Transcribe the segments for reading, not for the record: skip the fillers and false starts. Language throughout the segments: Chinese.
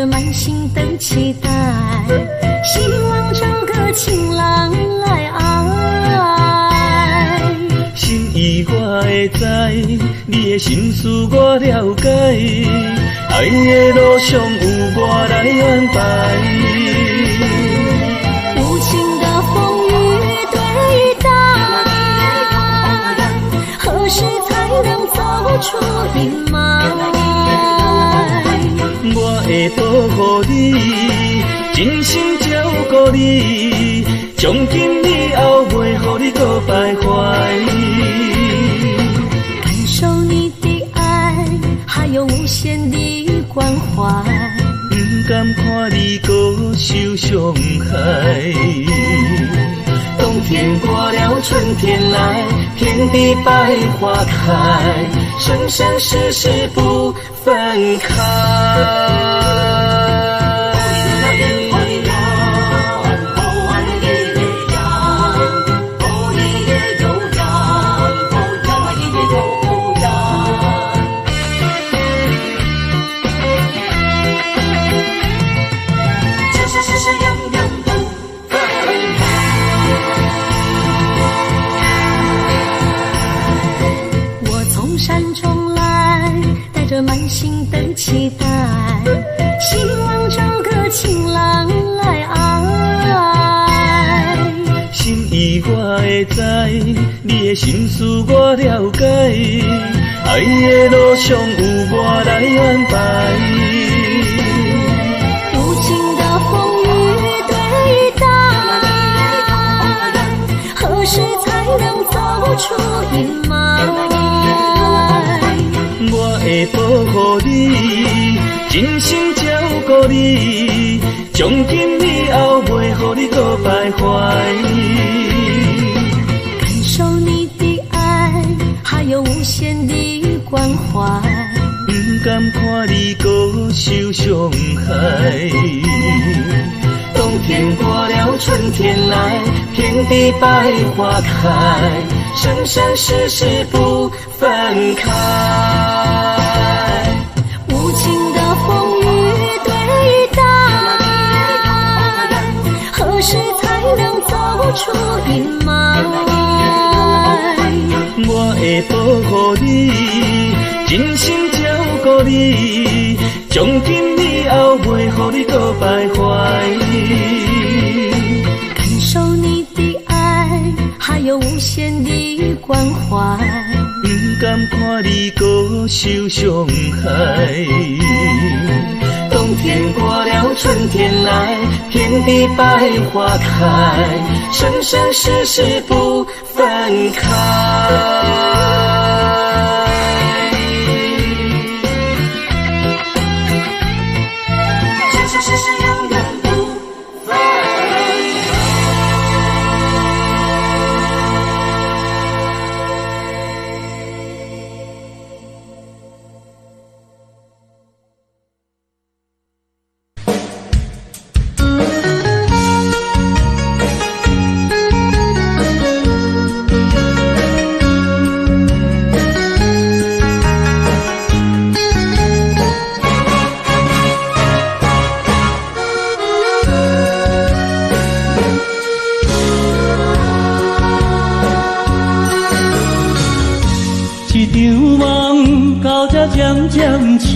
着满心的期待，希望找个情郎来爱。心意我会知，你的心思我了解，爱的路上有我来安排。无情的风雨对待，何时才能走出阴霾？我会保护你，真心照顾你，从今以后袂予你搁徘徊。感受你的爱，还有无限的关怀，不甘看你搁受伤害。冬天过了，春天来，天地百花开，生生世世不分开。满心的期待，希望找个情郎来爱。心意我会知，你的心思我了解，爱的路上有我来安排。无情的风雨对待，何时才能走出阴霾？我会保护你，真心照顾你，从今以后袂予你搁徘徊。感受你的爱，还有无限的关怀，不甘看你搁受伤害。冬天过了，春天来，天地百花开，生生世世不分开。无情的风雨对待，何时才能走出阴霾？我会保护你，真心照顾你，从今以后袂予你搁徘徊。感受你的爱，还有无限的关怀，不甘看你搁受伤害。冬天过了，春天来，天地百花开，生生世世不分开。渐渐醒，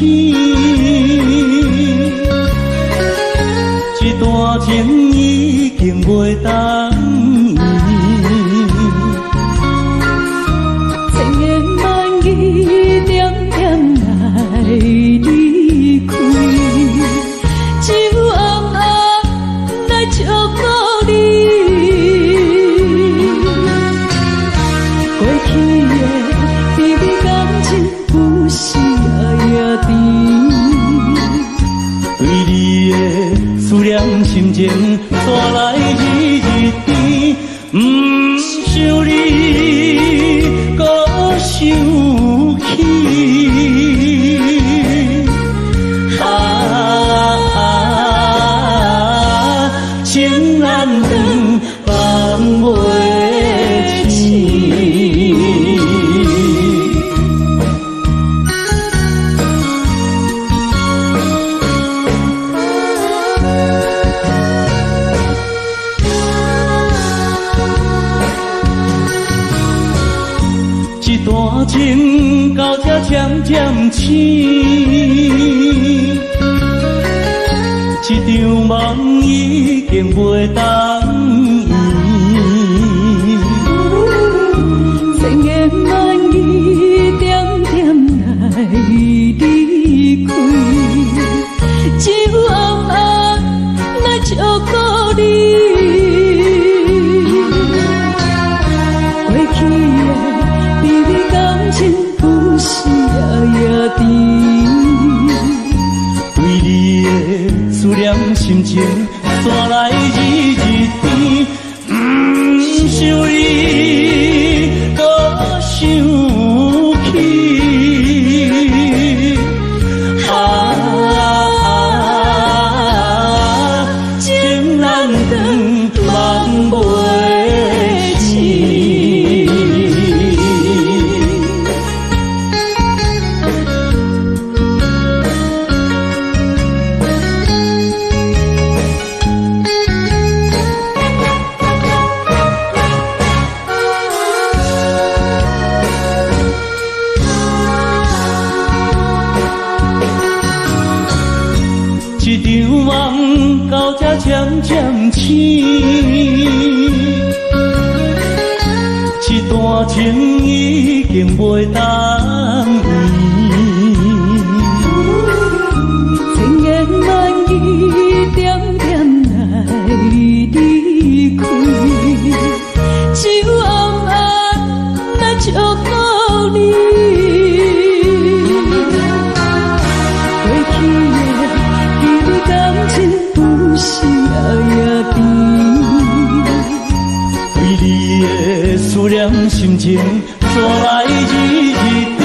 一段情已经袂当圆，千言万语点点来离开，只有暗暗来祝福你。过去的甜蜜感情有时对你的思念心情带来日甜，不想你搁想起。情难断，放袂清。渐醒，一场梦已经袂当圆。千言万语点点来离开，只有暗暗来照顾你。过去的美美感情，不是夜夜甜。为你的思念心情，山来日日甜。不想你，搁想起。情难断，梦袂醒。一场梦到这渐渐醒，一段情已经袂当圆。千言万语点点来离开，只有暗暗来照顾你。过去的美美感情，不是夜夜甜。为你的思念心情，山来日日甜。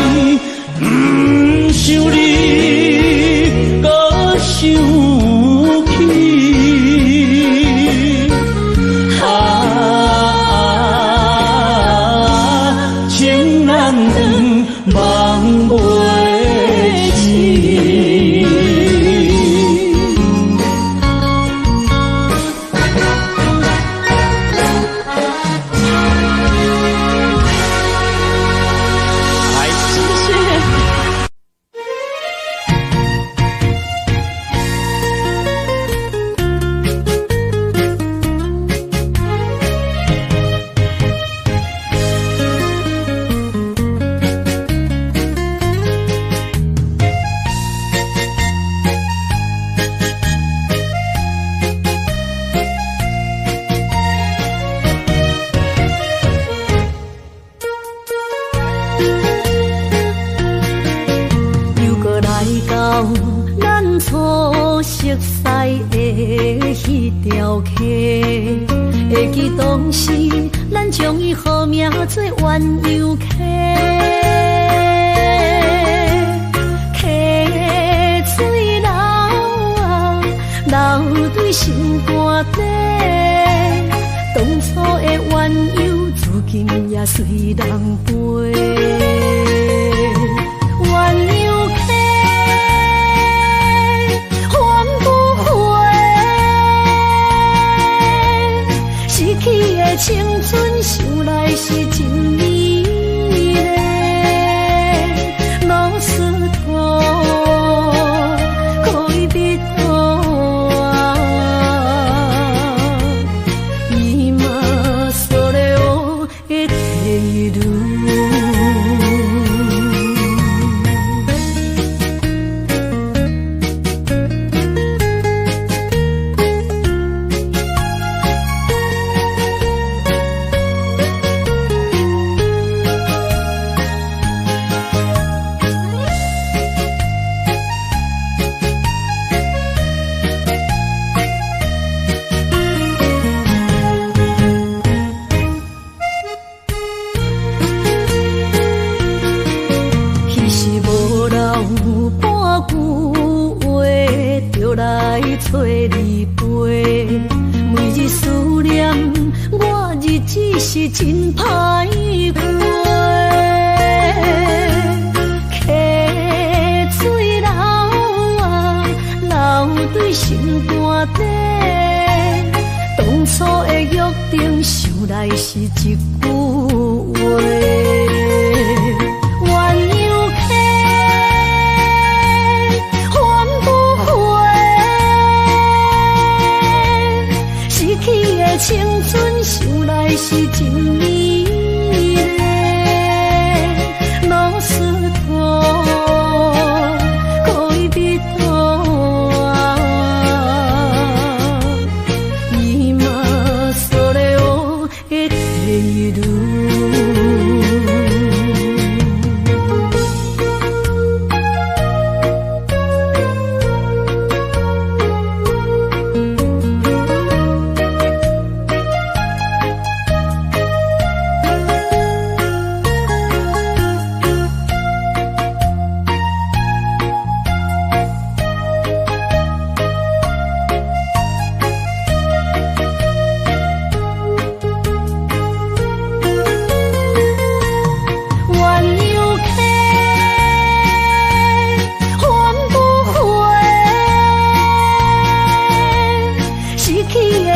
不想你，搁想起。情难断，梦袂醒。咱初熟悉的迄条溪，会记当时咱将伊号名做鸳鸯溪。溪水流啊，流对心肝底。当初的鸳鸯，至今也随人陪。鸳鸯溪。失去的青春，想来是真美丽。老师徒可以别啊，伊嘛所了的退路。找你陪，每日思念，我日子是真歹过。溪水流啊，流对心肝底。当初的约定，想来是一句话。鸳鸯溪。的青春想来是真美丽，老师徒可以比多啊，伊嘛所咧我的地路。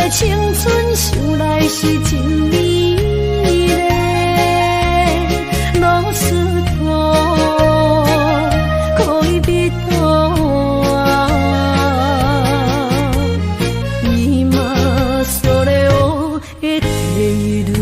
青春想来是真美丽，老师徒可以比多啊，伊嘛所咧我的地路。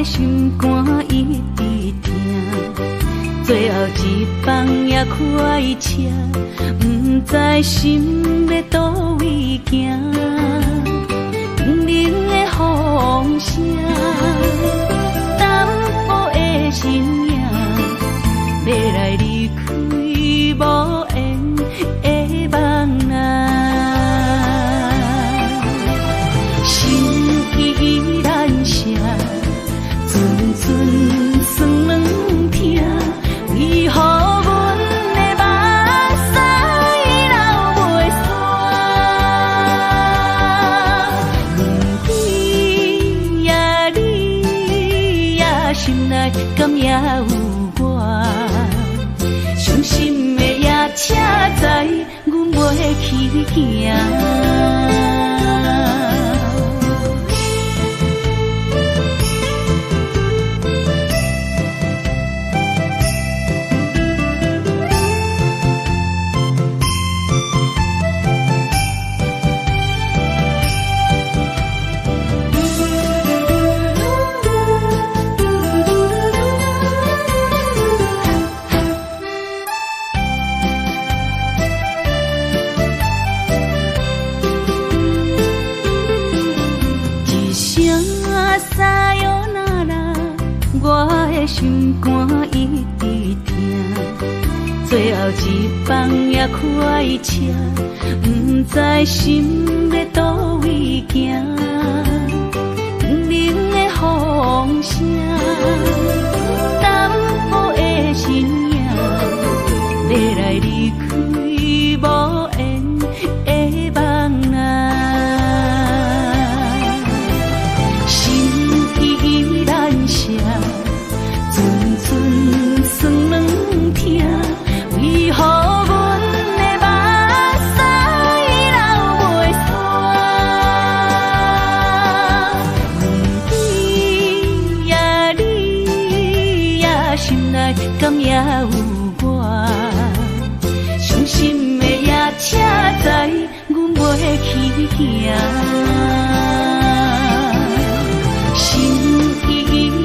心肝一直疼，最后一放也开车，不知心要倒位行，冷冷的风声，淡薄的身影，要来离开无缘的梦啊，心依然声。阵阵酸软疼，为何阮的目屎流袂煞？问你呀，你呀，心内敢也有我？伤心的夜车载，阮袂去行。心肝一直疼，最后一放也开车，不知心要倒位行。冷冷的风声，淡薄的身影，要来离开无缘的梦啊，心依然声。阵阵酸软疼，为何阮的目屎流袂煞？问你呀，你呀，心内敢也有我？伤心的夜车载，阮袂去行。心依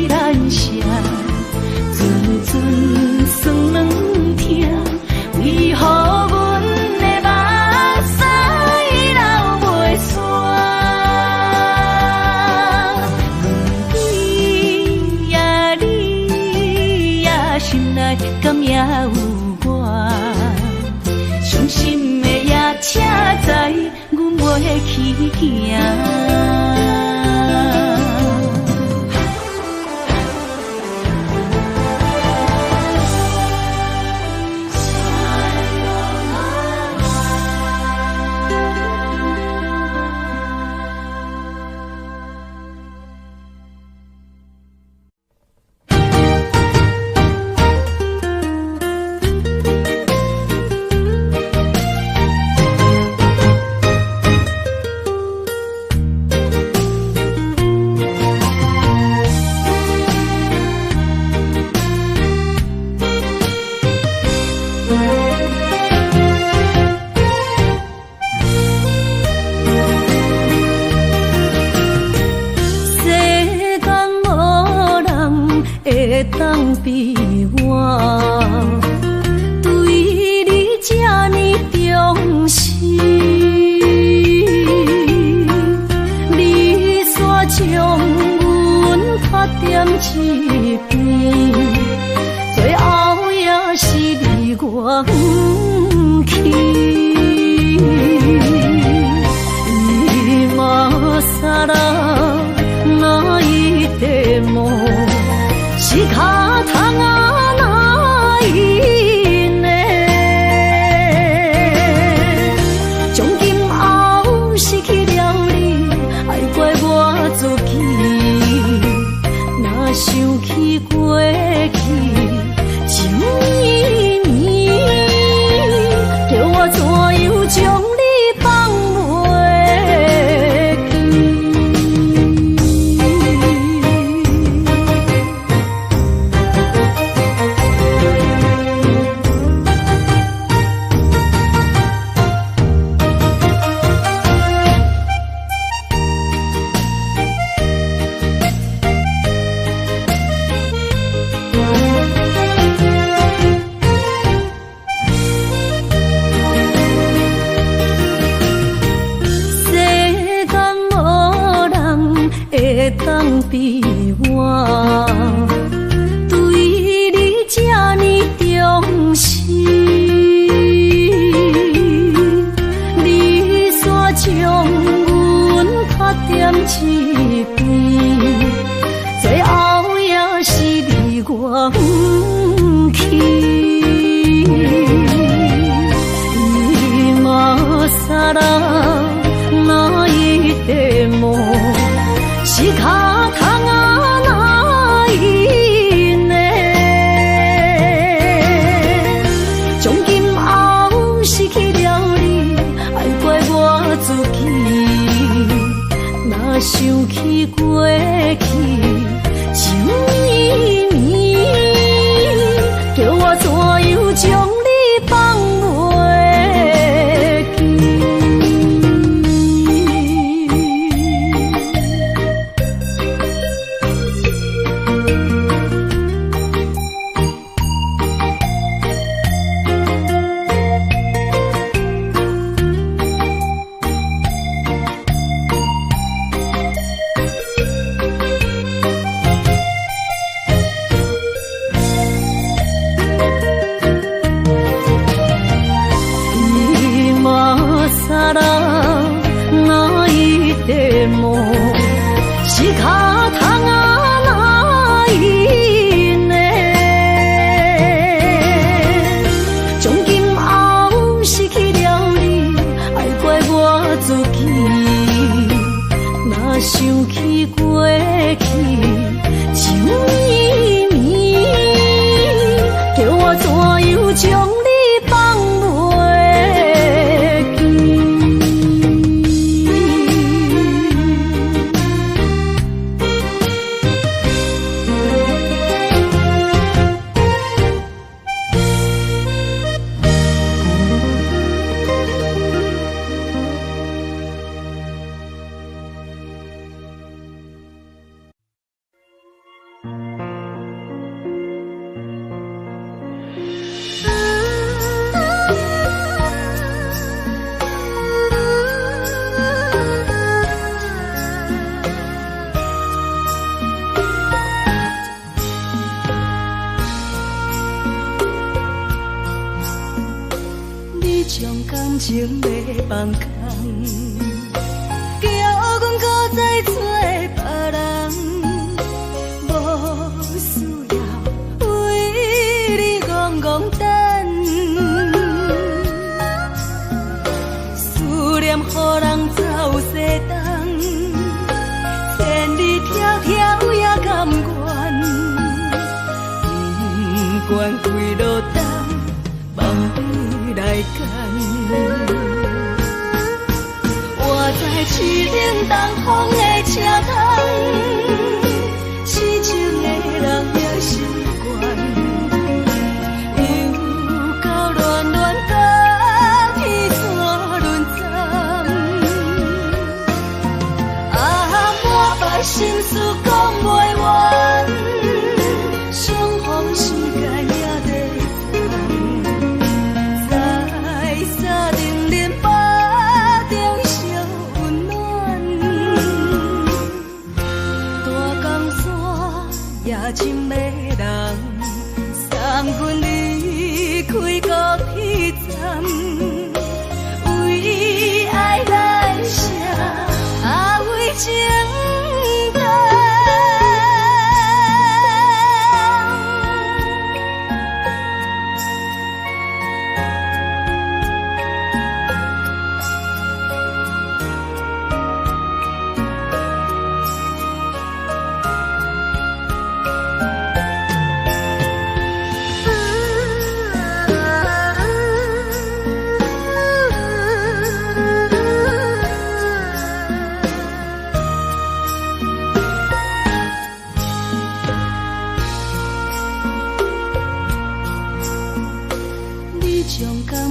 然声。阵阵酸软疼，为何阮的目屎流袂煞？去行。当比我对你这呢重视，你煞将阮拍点一边，最后也是你我不去。今啦那一地梦。是脚痛啊，哪一呢？从今后失去了你，爱怪我自己。若想起过去，情绵绵，叫我怎样将你放袂记？当比我对你这呢重视，你煞将阮拍点一边，最后也是你我不去。今さら那一地梦。是脚痛啊，哪一呢？从今后失去了你，爱怪我自己。若想起过去，情绵绵，叫我怎样将你放袂记？今啦那一地梦，是脚痛啊，哪一呢？从今后失去了你，爱怪我自己。若想起过去，情绵绵，叫我怎样将你放袂记？将感情要放空，人走西东，千里迢迢也甘愿，不管归路东，梦比来干。我在市顶东风的车头，痴情的人也习惯，又到乱乱甲天山轮站。满腹心事讲袂完，相逢时间也在等，在沙定林巴中相温暖。大江山也真迷人，送阮离开高铁站，为爱来写为情。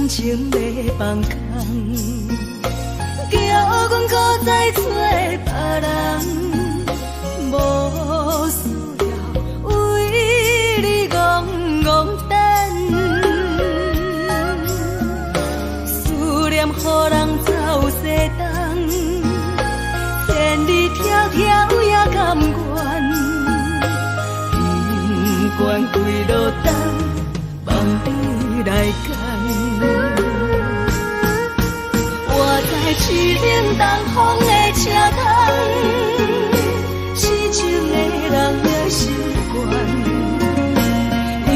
情要放空，叫阮搁再找别人，无需要为你戆戆等。思念予人走西东，千里迢迢也甘愿，不管归路东，梦比来干。我在市顶东风的车头，痴情的人也习惯，又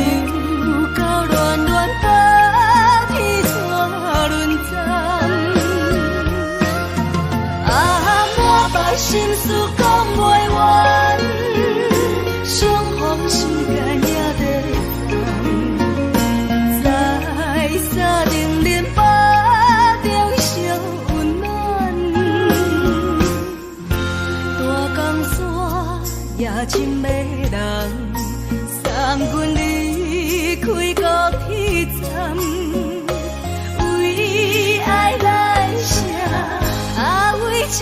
到乱乱甲天山轮站。满腹心事讲袂完，相逢时间也在等，在沙定林巴中相温暖。大江山也真迷人，送阮离开高铁站，为爱来写为情。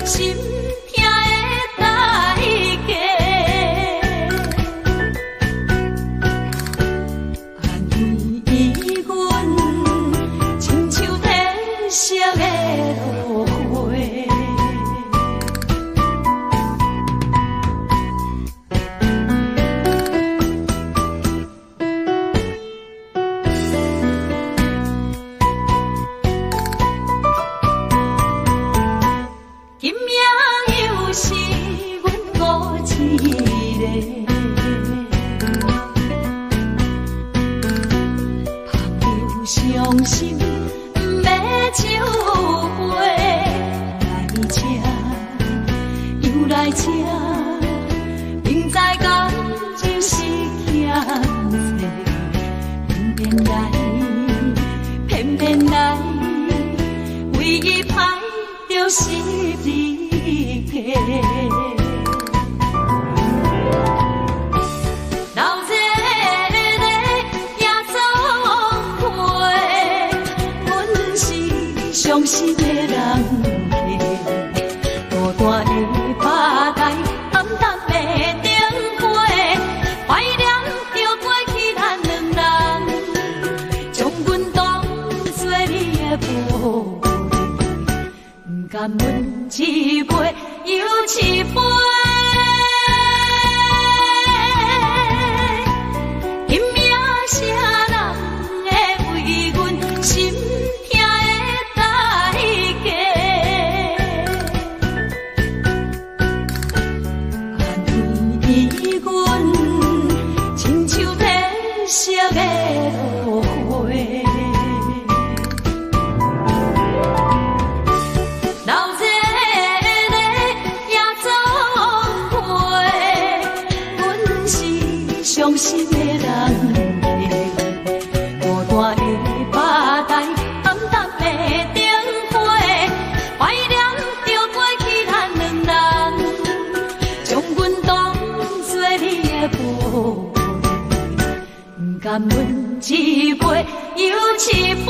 心在这，明知感情是欠债，偏偏来，唯一歹就是你家。伤心的人客，孤单的吧台，暗淡的灯花，怀念着过去咱两人，将阮当作你的宝贝，不甘阮一杯又一杯。伤心的人客，孤单的吧台，暗淡的灯花，怀念着过去咱两人，将阮当作你的宝贝，不甘阮一杯又一杯。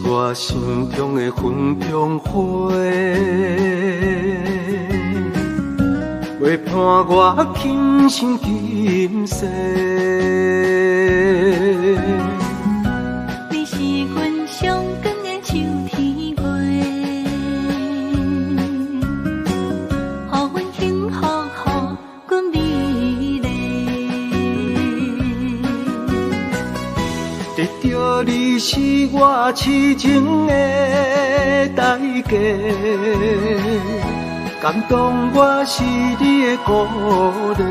我心中的云中花，陪伴我今生今世。你是阮上光的秋天月，予阮幸福，予阮美丽。得到你是我痴情的代价，感动我是你的鼓励。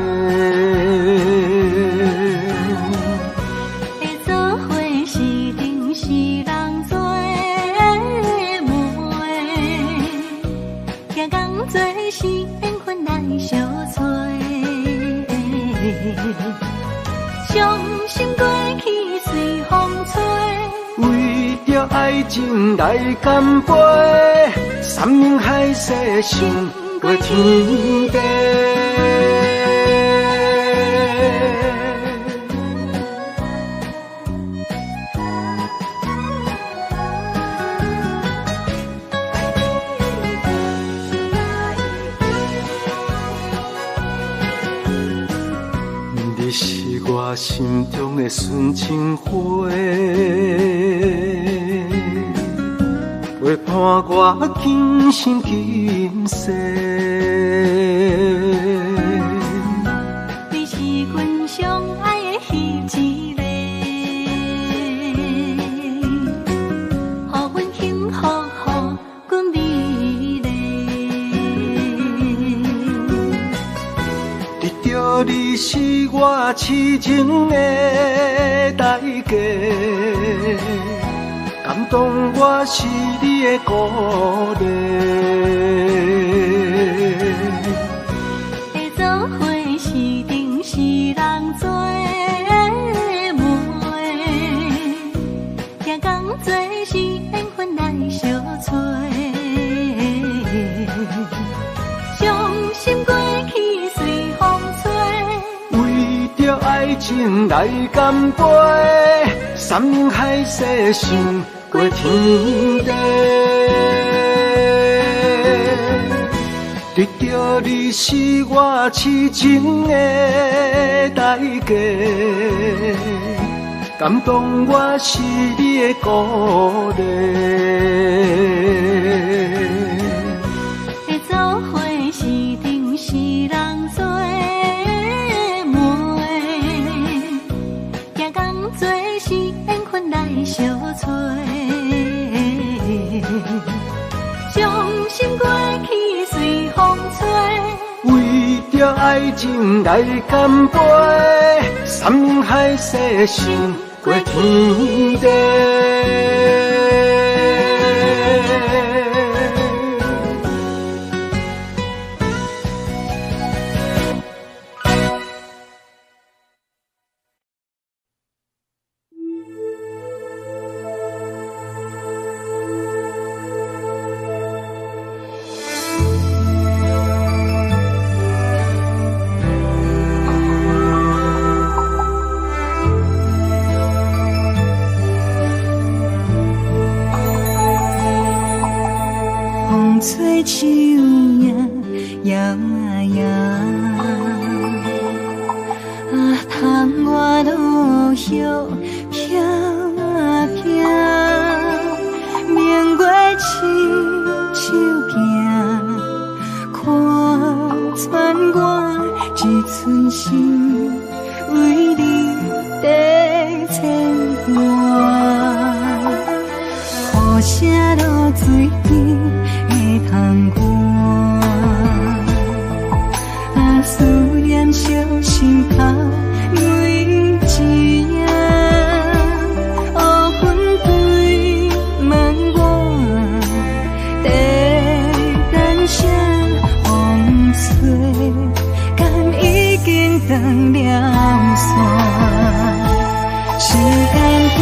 会做伙是定是人做媒，行工做是缘分来相找。伤心过去随风吹。为着爱情来干杯，山盟海誓想过天地。你是我心中的纯情花，陪伴我今生今世。你是阮上爱的彼一个，予阮幸福，予阮美丽。得到你是我痴情的代价，感动我是你的鼓励。会做伙是定是人做媒，行工做是缘分来相找。伤心过去随风吹。为着爱情来干杯，山盟海誓想过天地。得到你是我痴情的代价，感动我是你的鼓励。会做伙是定是人做媒，行工做是缘分来相找。伤心过去随风吹。为着爱情来干杯，山盟海誓想过天地。手影摇啊摇，啊，窗外落叶飘啊飘，明月亲手行，看穿我一寸心，为你在牵挂。雨声落水边会通过，啊，思念烧心头每一夜，乌云对问我，在等啥风吹，敢已经断了线，时间滴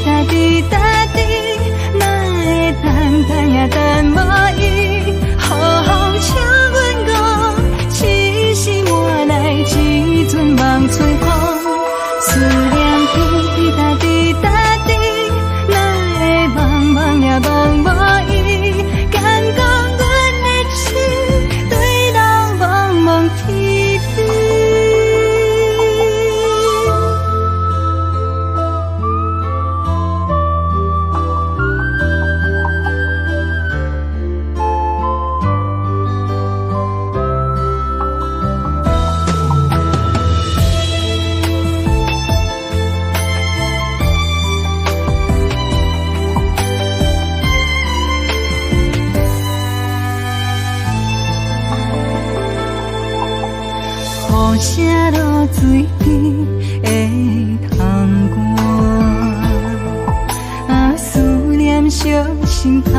答滴答滴。等呀等无伊，好好请阮讲，痴心换来一阵梦吹风，思念滴答滴答滴，哪会茫茫也茫无伊，敢讲阮的情对人茫茫天边。雨声落水边会通过，啊，思念烧心头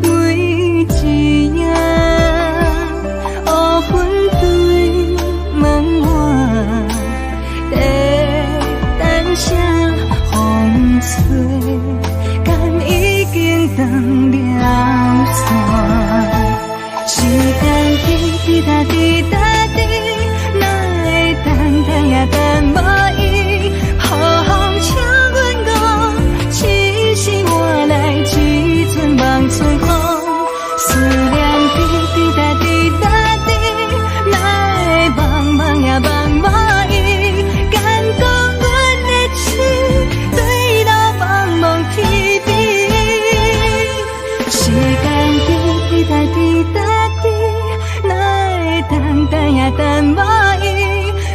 每一夜，乌云对问我，在等啥风吹，敢已经断了线，时间滴答滴答滴。等呀等无伊，好好请阮讲，痴心换来一阵梦吹风，思念滴滴答滴答滴，哪会茫茫也茫无伊，敢讲阮的情对人茫茫天边，时间滴滴答滴答滴，哪会等呀等无伊。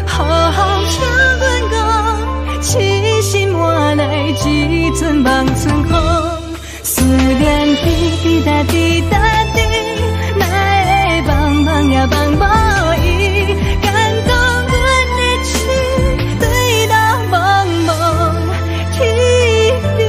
好好请阮讲，痴心换来一阵梦春风，思念滴滴答滴答滴，哪会茫茫也茫无伊，敢讲阮的情对人茫茫天边。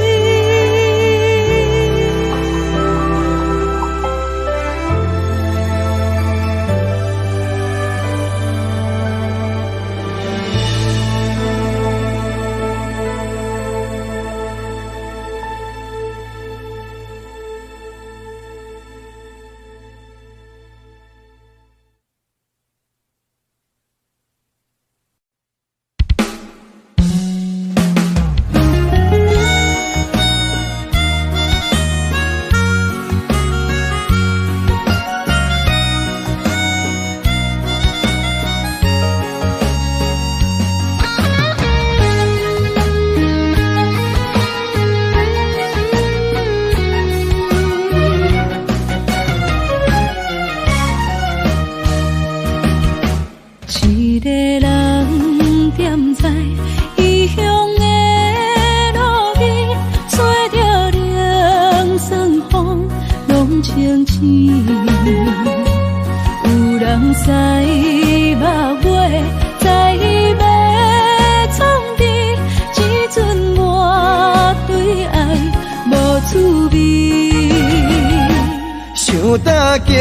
大桥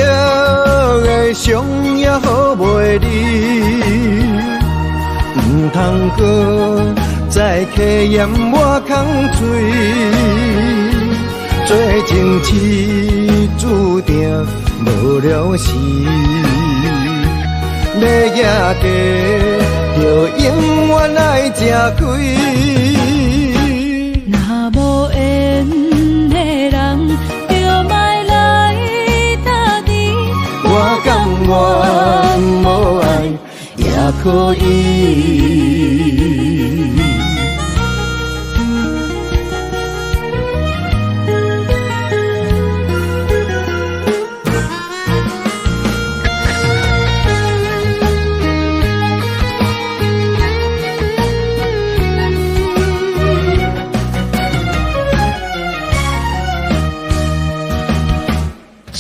的伤也好袂离，唔通搁再客淹我空嘴，做情痴注定无了时，要野家就永远爱吃亏。若无缘的人，就莫来打滴。愿无爱也可以。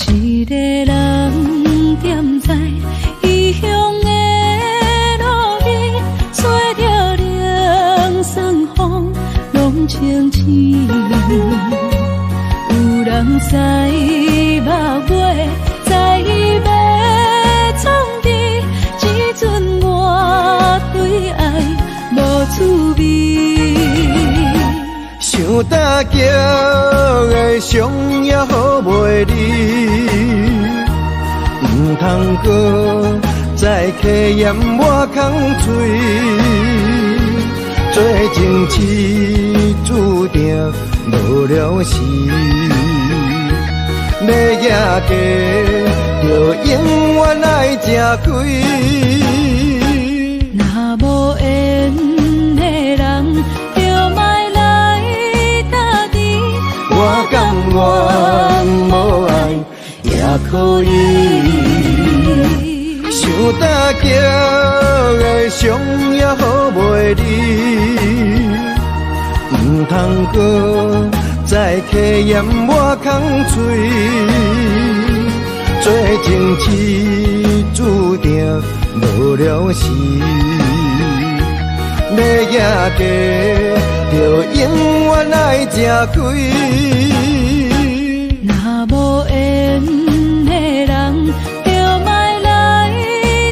一个人踮在异乡的路边，吹着凉爽风，拢清醒。有人知目尾，知要创治，只准我对爱无滋味。想搭桥的伤也好袂离，唔通搁再客嫌我空嘴，做情痴注定无了时，要举家就永远爱吃亏。若无缘的人，就莫来打滴。我甘愿无爱也可以。想搭桥的伤也好袂离，唔通搁再客嫌我空嘴，做情痴注定无了时，要举家就永远爱吃亏。若无缘的人，就莫来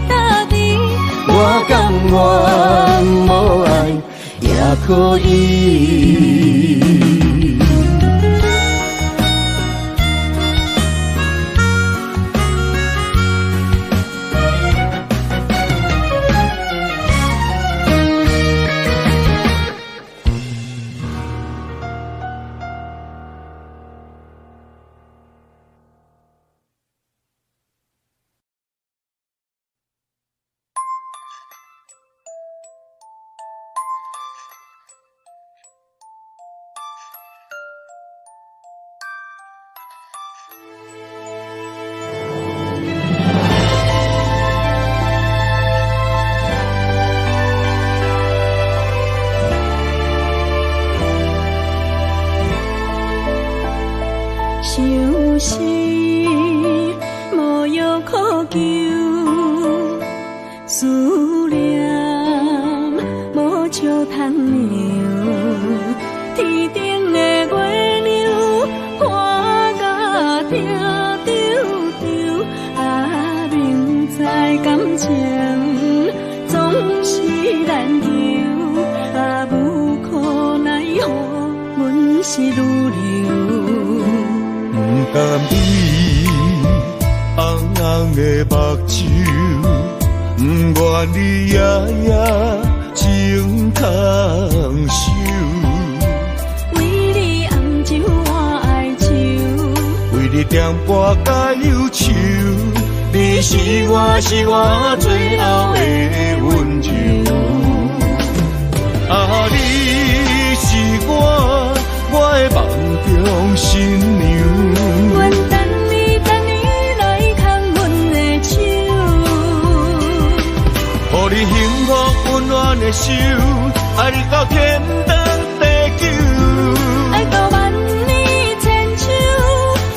打滴。我甘愿无爱也可以。想是无药可救，思念无笑通流。天顶的月亮看甲听丢丢，啊，明知感情总是难求，啊，无可奈何，阮是愈流。不甘伊红红的目睭，不愿你夜夜情通守。为你红酒换哀愁，为你点拨甲忧愁，你是我最后的温柔。啊，你是我的梦中新娘。阮等你来牵阮的手，予你幸福温暖的手，爱你到天长地久，爱到万年千秋。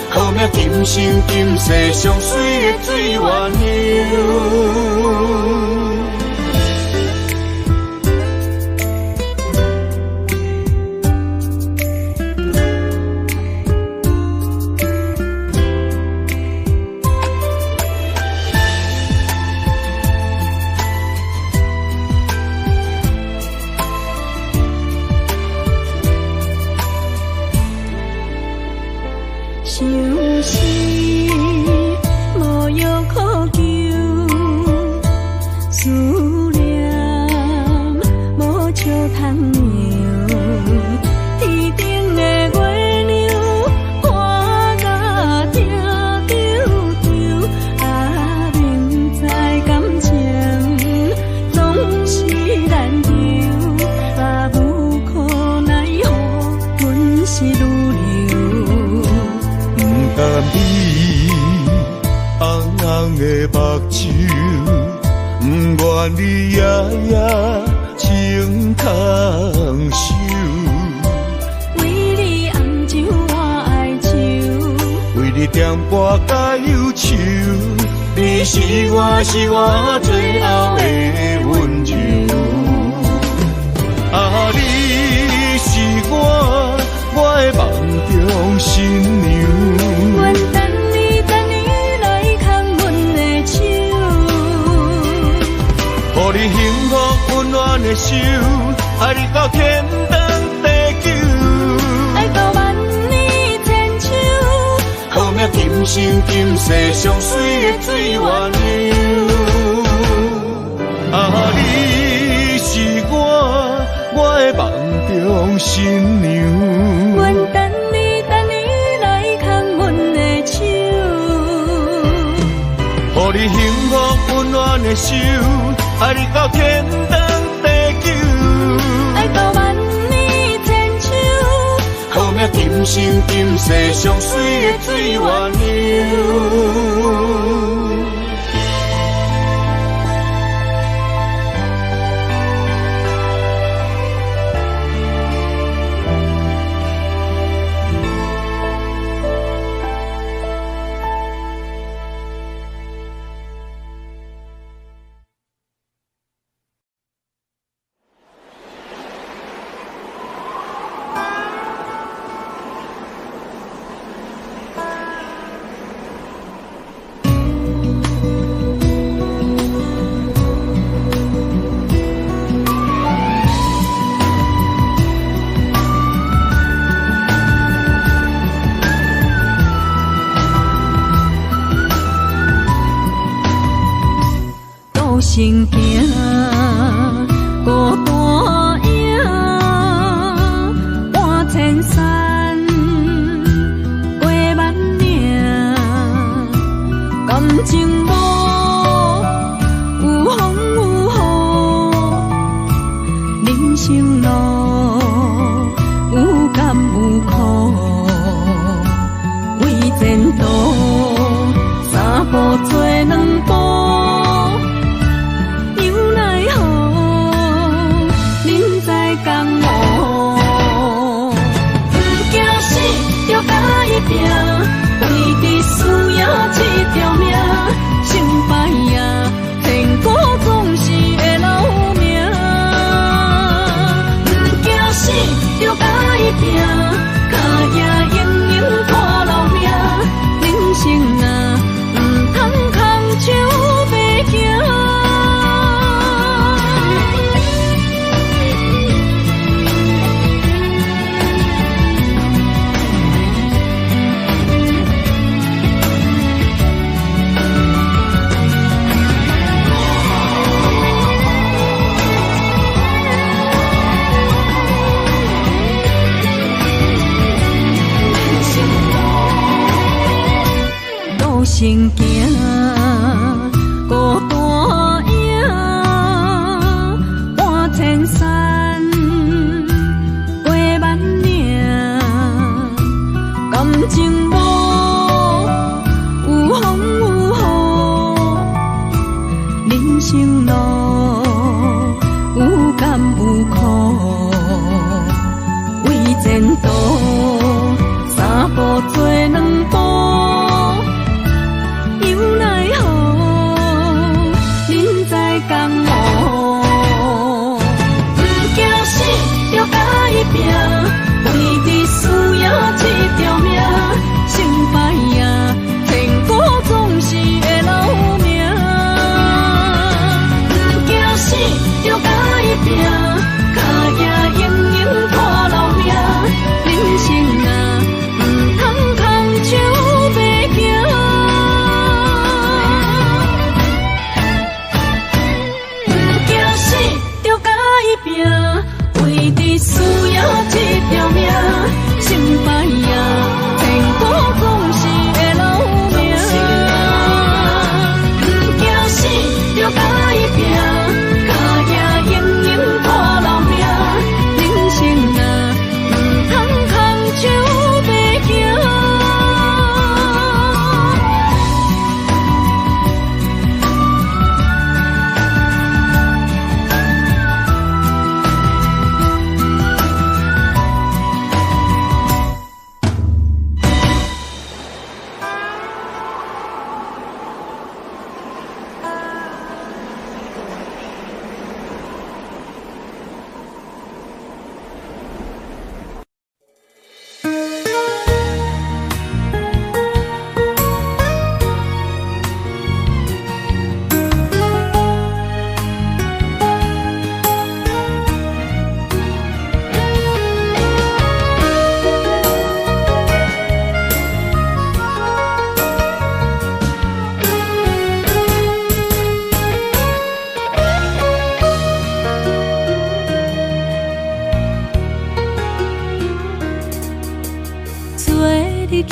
好命今生今世上水的水源流。想是无药可救，思念无笑通流。天顶的月亮看甲听丢丢，啊，明跋甲忧愁，你是我最后的温柔。啊，你是我的梦中新娘。愿等你来牵阮的手，予你幸福温暖的手，爱你到天长地久，爱到万年千秋。好命今生今世上水的水鸳鸯。啊，你是我的梦中新娘。愿等你来牵阮的手，予你幸福温暖的手，爱你到天长地久，爱到万年千秋。好命今生今世上水的水鸳鸯。行行孤单影，半千山过万岭，感情无有风有雨，人生路有甘有苦，为前途三步做两步。为你需要这条命，成败呀，天果总是会留名。不惊死，就甲伊拼，脚也永远拖老命。人生啊，唔通空手白行。行行孤单影，半千山过万岭，感情无有风有雨，人生路有甘有苦，为前途三步做两步。拼，为你需要这条命，成败呀，天果总是会留名。不惊死，就甲伊拼，脚也永远拖老命。人生啊，唔通空手白行。不惊死，就甲伊拼。为你需要这条命，成败呀，天果总是会留名。不惊死，就甲伊拼，脚也永远拖老命。人生啊，唔通空手白行。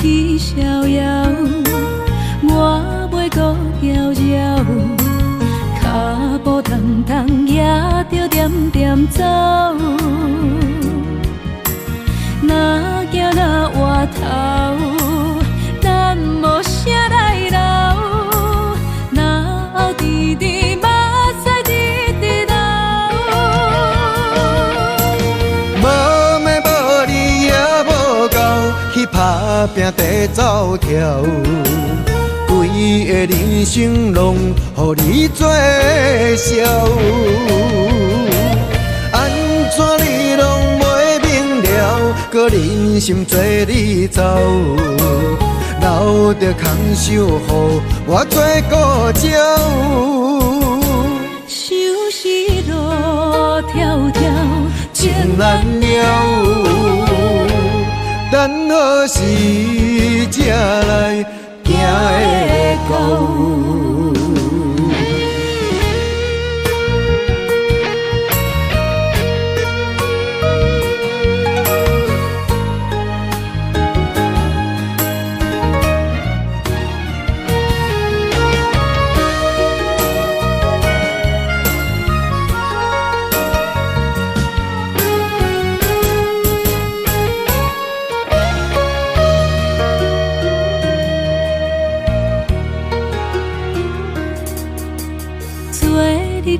去逍遥，我袂搁摇摇，脚步重重也着点点走。若行若回头，咱无啥来留，若后直直目屎直直流。无妹无你也无够，去打拼地走跳，规个人生拢予你做笑。安怎你拢袂明了，搁忍心做你走，留着空手予我做顾鸟。收拾路迢迢，情难了，等何时才来行会到？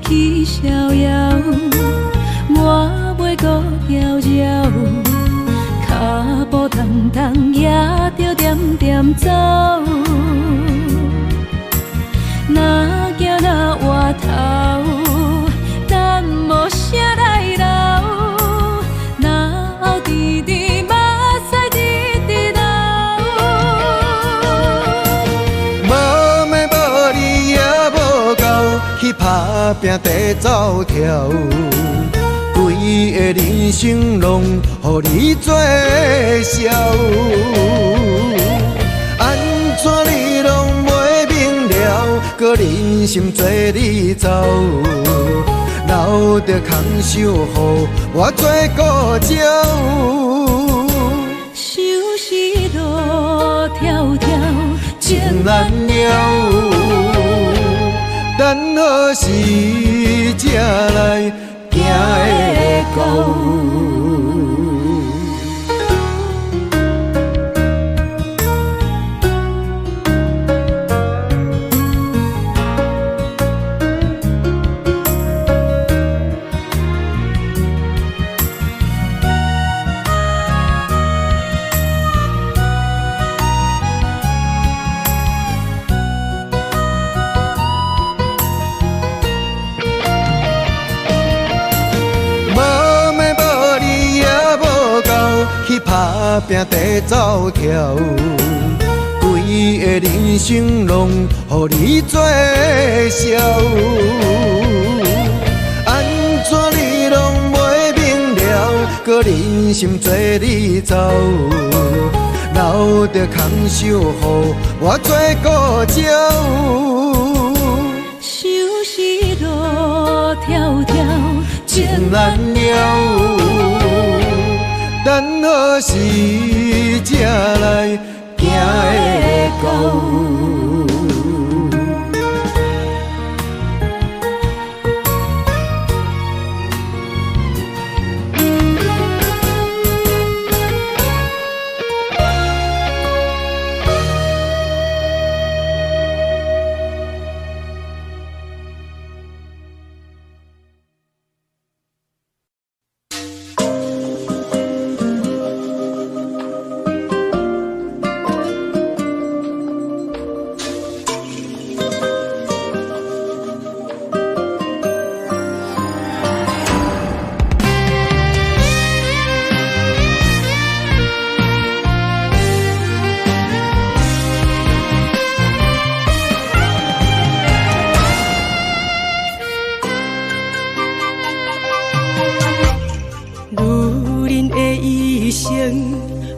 去逍遥，我袂搁摇摇，脚步重重也着点点走。若行若回头，咱无啥来留，若后直直目屎直直流。无妹无你也无够，去打拼地走跳，规个人生拢予你做笑。安怎你拢袂明了，搁忍心做你走，留着空手予我做顾鸟。收拾路迢迢，情难了，等何时才来行会到？去打拼地走跳，规个人生拢予你做笑。安怎你拢袂明了，搁忍心做你走，留着空手予我做顾鸟。收拾路迢迢，情难了，等何时才来行会到？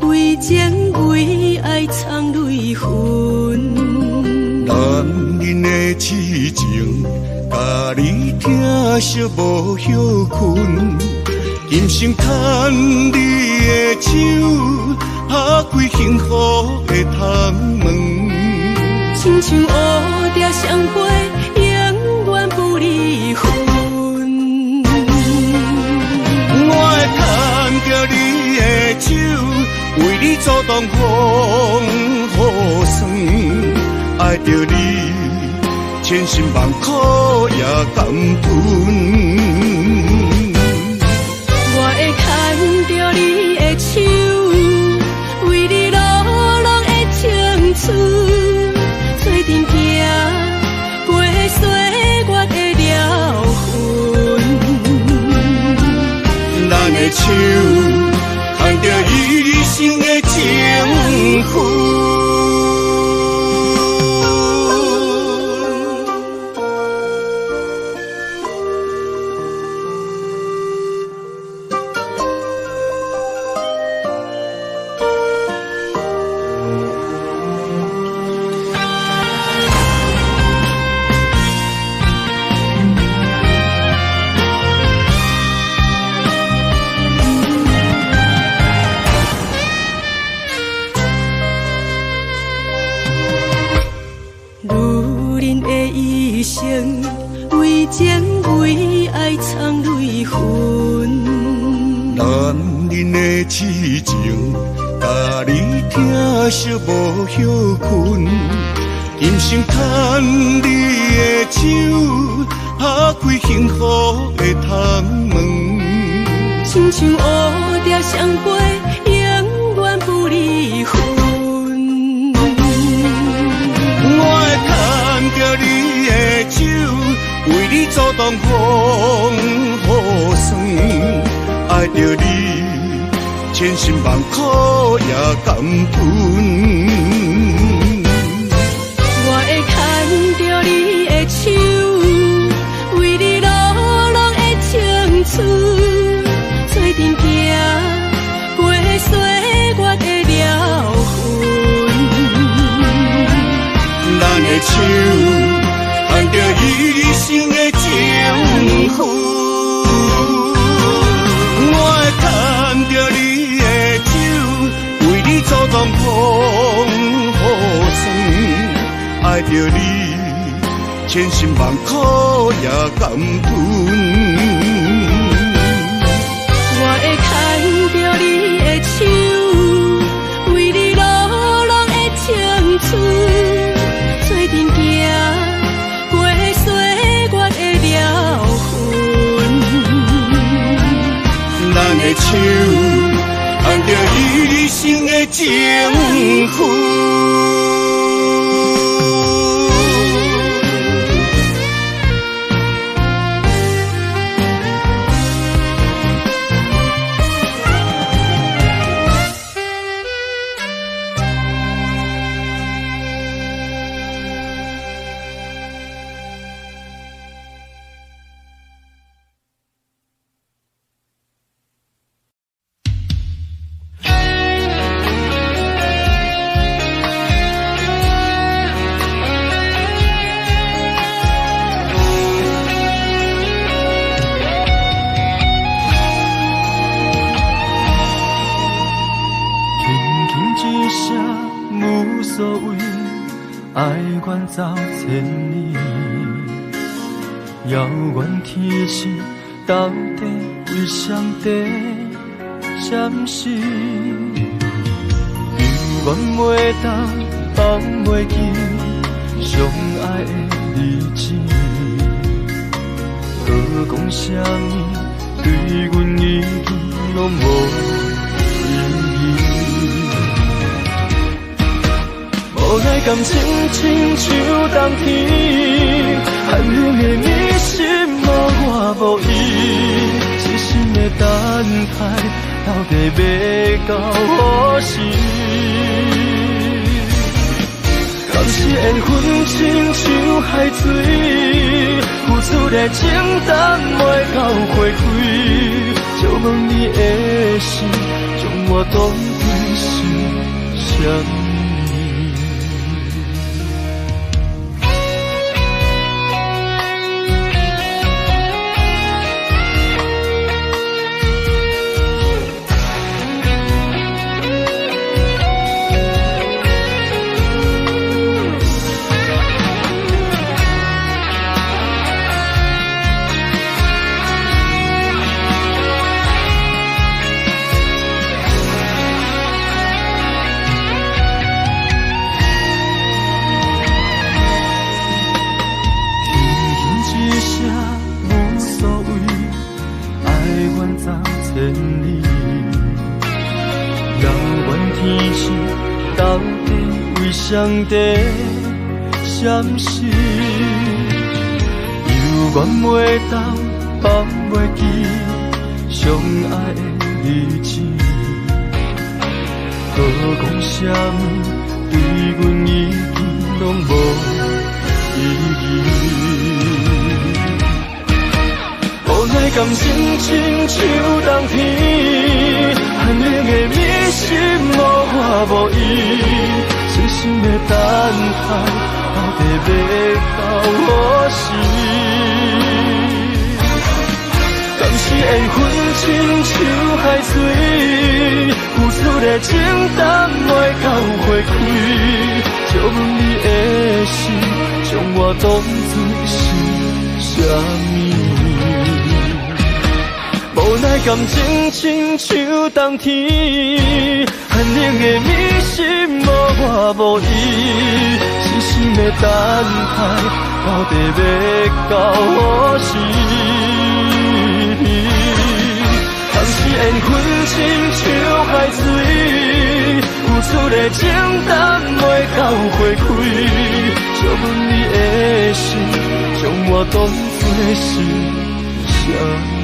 为情为爱藏泪痕，男人的痴情，甲你疼惜无休困，今生牵你的手，打开幸福的窗门。亲像乌蝶双飞，永远不离分。我会牵着你的手，为你阻挡风雨霜。爱着你，千辛万苦也甘愿。我会牵着你的手，为你流浪的青春，做阵行过岁月的疗痕。咱的手牵着一生的情分。为情为爱藏泪痕，男人的痴情，甲你疼惜无歇困，今生牵你的手，打开幸福的窗门。亲像乌蝶双飞，永远不离分。我会牵着你的手，为你阻挡风雨霜。爱着你，千辛万苦也甘愿。我会牵着你的手，为你流浪的青春，做阵行过岁月的疗痕。咱的手牵着一生的情分。我会牵着你的手，为你阻挡风雨霜。爱着你，千辛万苦也甘愿。我会牵着你的手，为你流浪的青春，做阵行过岁月的疗痕。咱的手牵着一生的情分。爱远走千里，遥远天星到底为谁在闪烁？永远袂当放袂记相爱的日子，何讲啥物对阮意义拢无意义。无奈感情亲像冬天，寒冷的你心无我无伊，痴心的等待到底要到何时？敢是缘分亲像海水，付出的情淡袂到花开，借问你的心，将我当作是啥物？远走千里。遥远天星到底为上帝闪烁？犹原袂当放袂记相爱的日子。好讲啥物，对阮已经拢无意义。无奈感情亲像冬天，寒冷的迷失无我无依，深深的等待，到底要到何时？敢是缘分亲像海水，付出的情淡袂到花开，借问你的心，将我当作是啥物？无奈感情亲像冬天，寒冷的迷失无我无依，深深的等待，到底要到何时？若是缘分亲像海水，付出的情淡袂到花开，借问你的心，将我当作是啥物？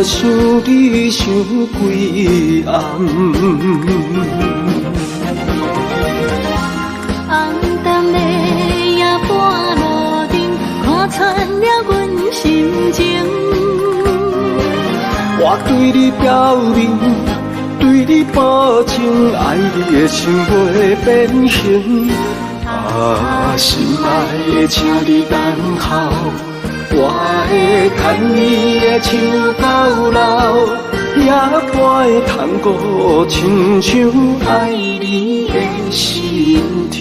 想你想几暗，红淡的夜半路灯，看穿了阮心情。我对你表明，对你保证，爱你的心袂变形。心爱的，请你等候。我会牵你的手到老，也陪探戈，亲像爱你的心跳。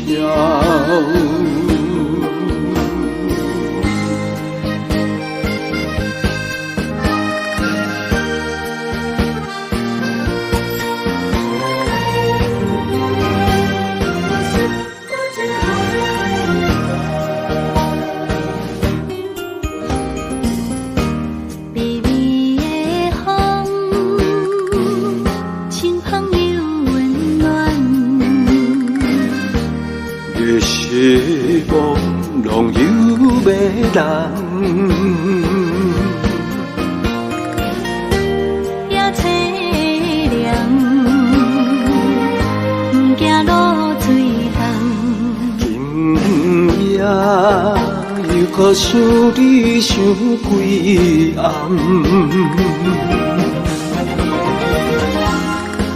浪游袂人，也凄凉，不惊落水重。今夜又搁想你想几暗，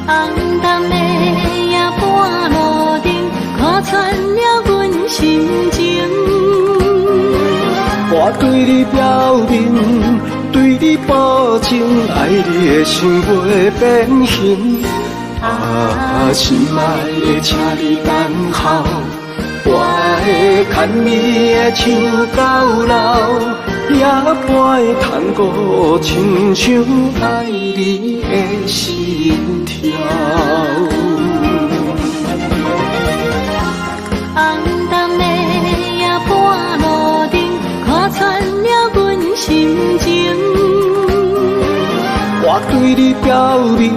红淡的夜半路灯，看穿了阮心情。我对你表明，对你保证，爱你的心袂变形。心爱的，请你等候，我会牵你的手到老，也会通过亲像爱你的心跳。红淡的夜半路灯，看穿了阮心情。我对你表明，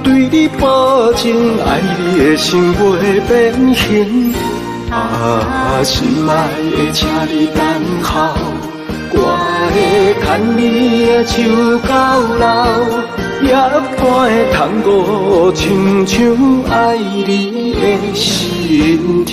对你保证，爱你的心袂变形。心爱的，请你等候，我会牵你的手到老，也会通过亲像爱你的心跳。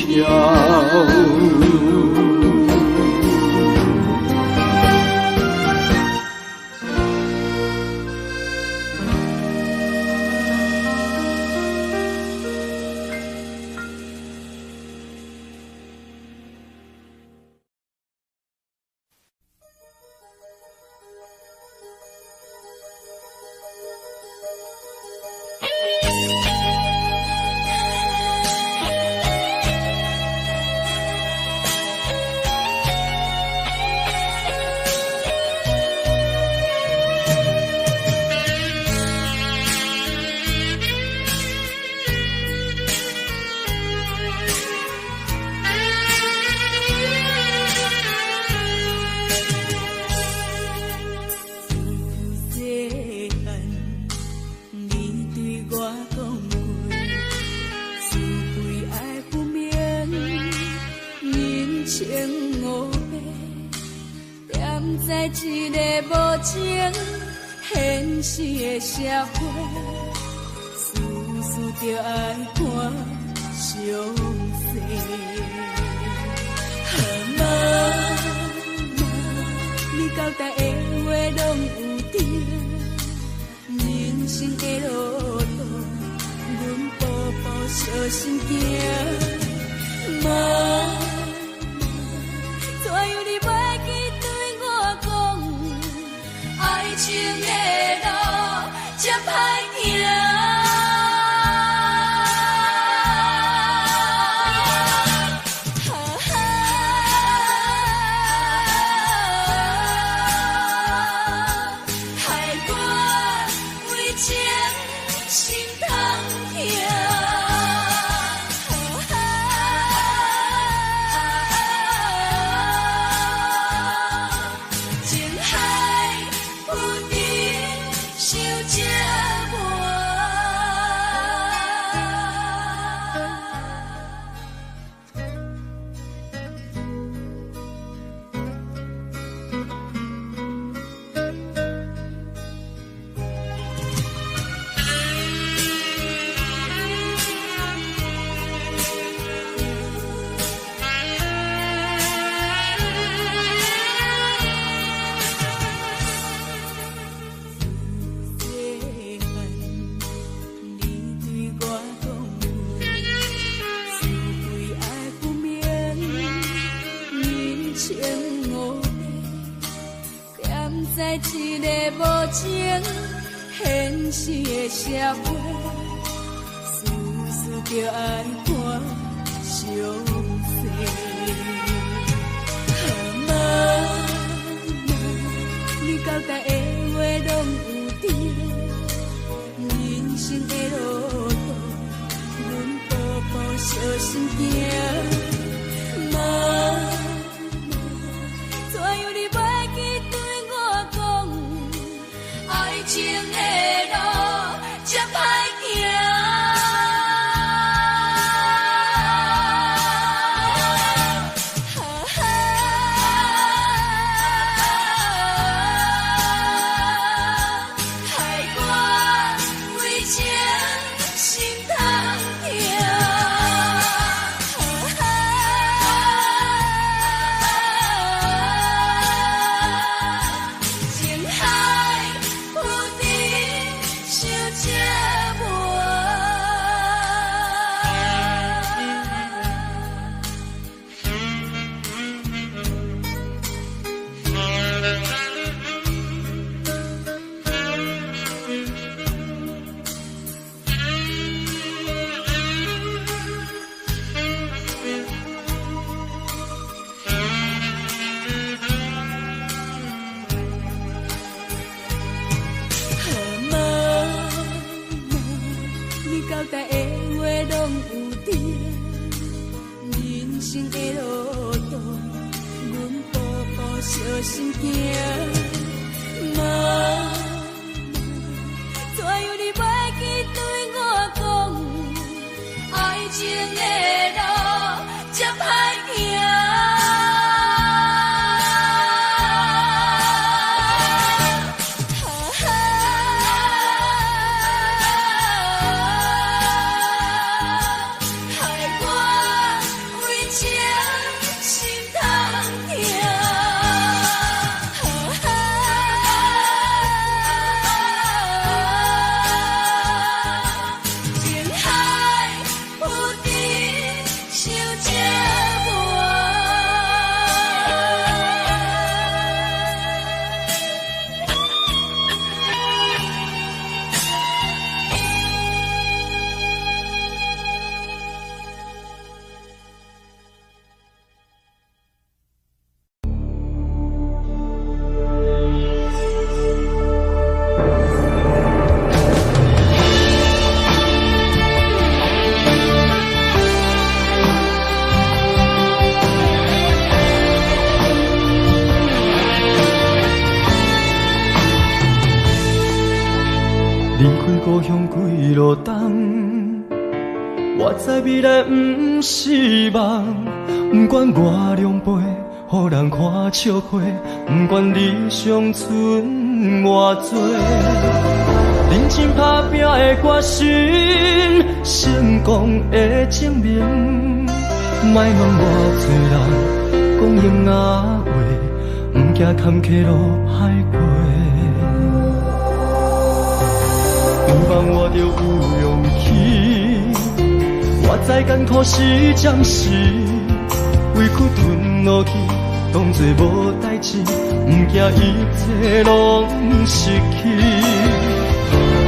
在一个无情现实的社会，事事就爱看详细。妈妈，你交代的话拢有对，人生的路途，阮步步小心行。妈。怎样你袂记对我讲，爱情的路真歹行。害我为情心痛痛。在一个无情现实的社会，事事就爱看详细。妈妈，你交代的话拢有对，人生的路途，阮步步小心行。妈。爱情的路真歹行，害我为情心痛痛。你交代的话拢有听，人生的路途，阮步步小心行。妈，怎样你袂记对我讲，爱情的路这歹行。故乡几路东，我知未来不是梦。不管我两杯，予人看笑话。不管理想剩偌多，认真打拼的决心，成功的证明。莫问偌多人讲永仔话，不惊坎坷路歹过。希望我着有勇气，我知艰苦是暂时，委屈吞落去，当作无代志，不惊一切拢失去。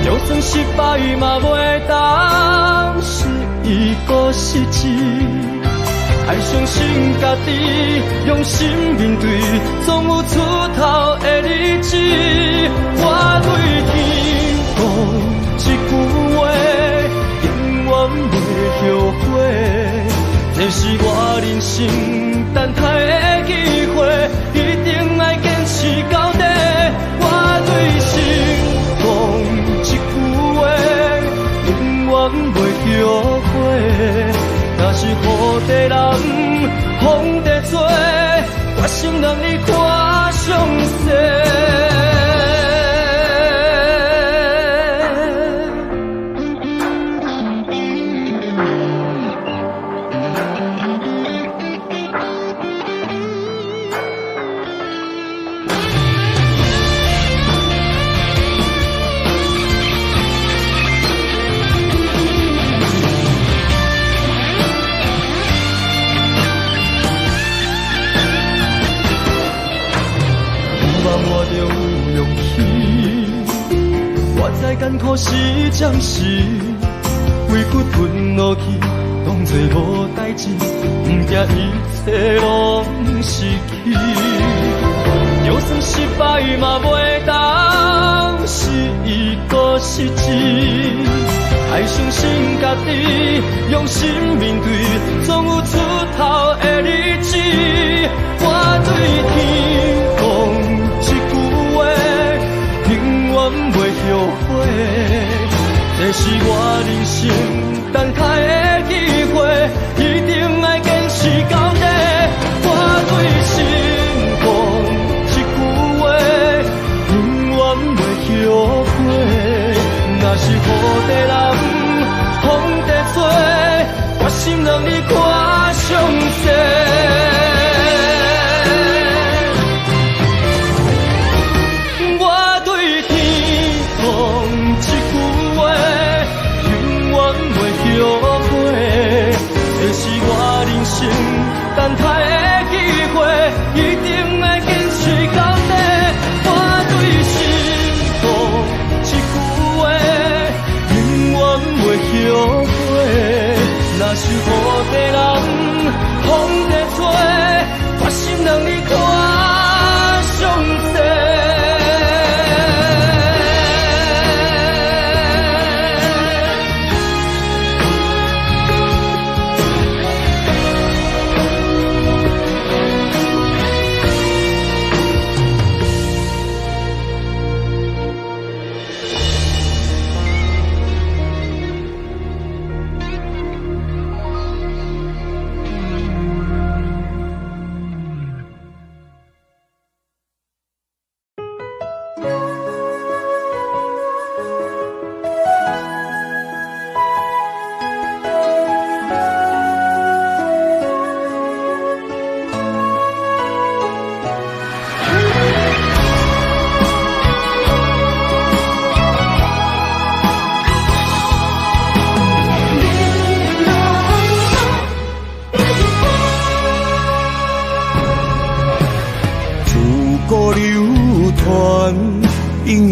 就算失败嘛袂当是一个失志，爱相信家己，用心面对，总有出头的日子。我对天讲一句话，永远袂后悔。这是我人生等待的机会，一定要坚持到底。我对心讲一句话，永远袂后悔。若是雨地人，风地做，我心让你看上世。艰苦是暂时，委屈吞落去，当作无代志，不惊一切拢失去。就算失败嘛袂当是一个失志，爱相信家己，用心面对，总有出头的日子。我对天讲一句话，永远袂后悔。这是我人生等待的机会，一定要坚持到底。我对心讲一句话，永远袂后悔。若是雨地人，风地做，我心让你看上世。这是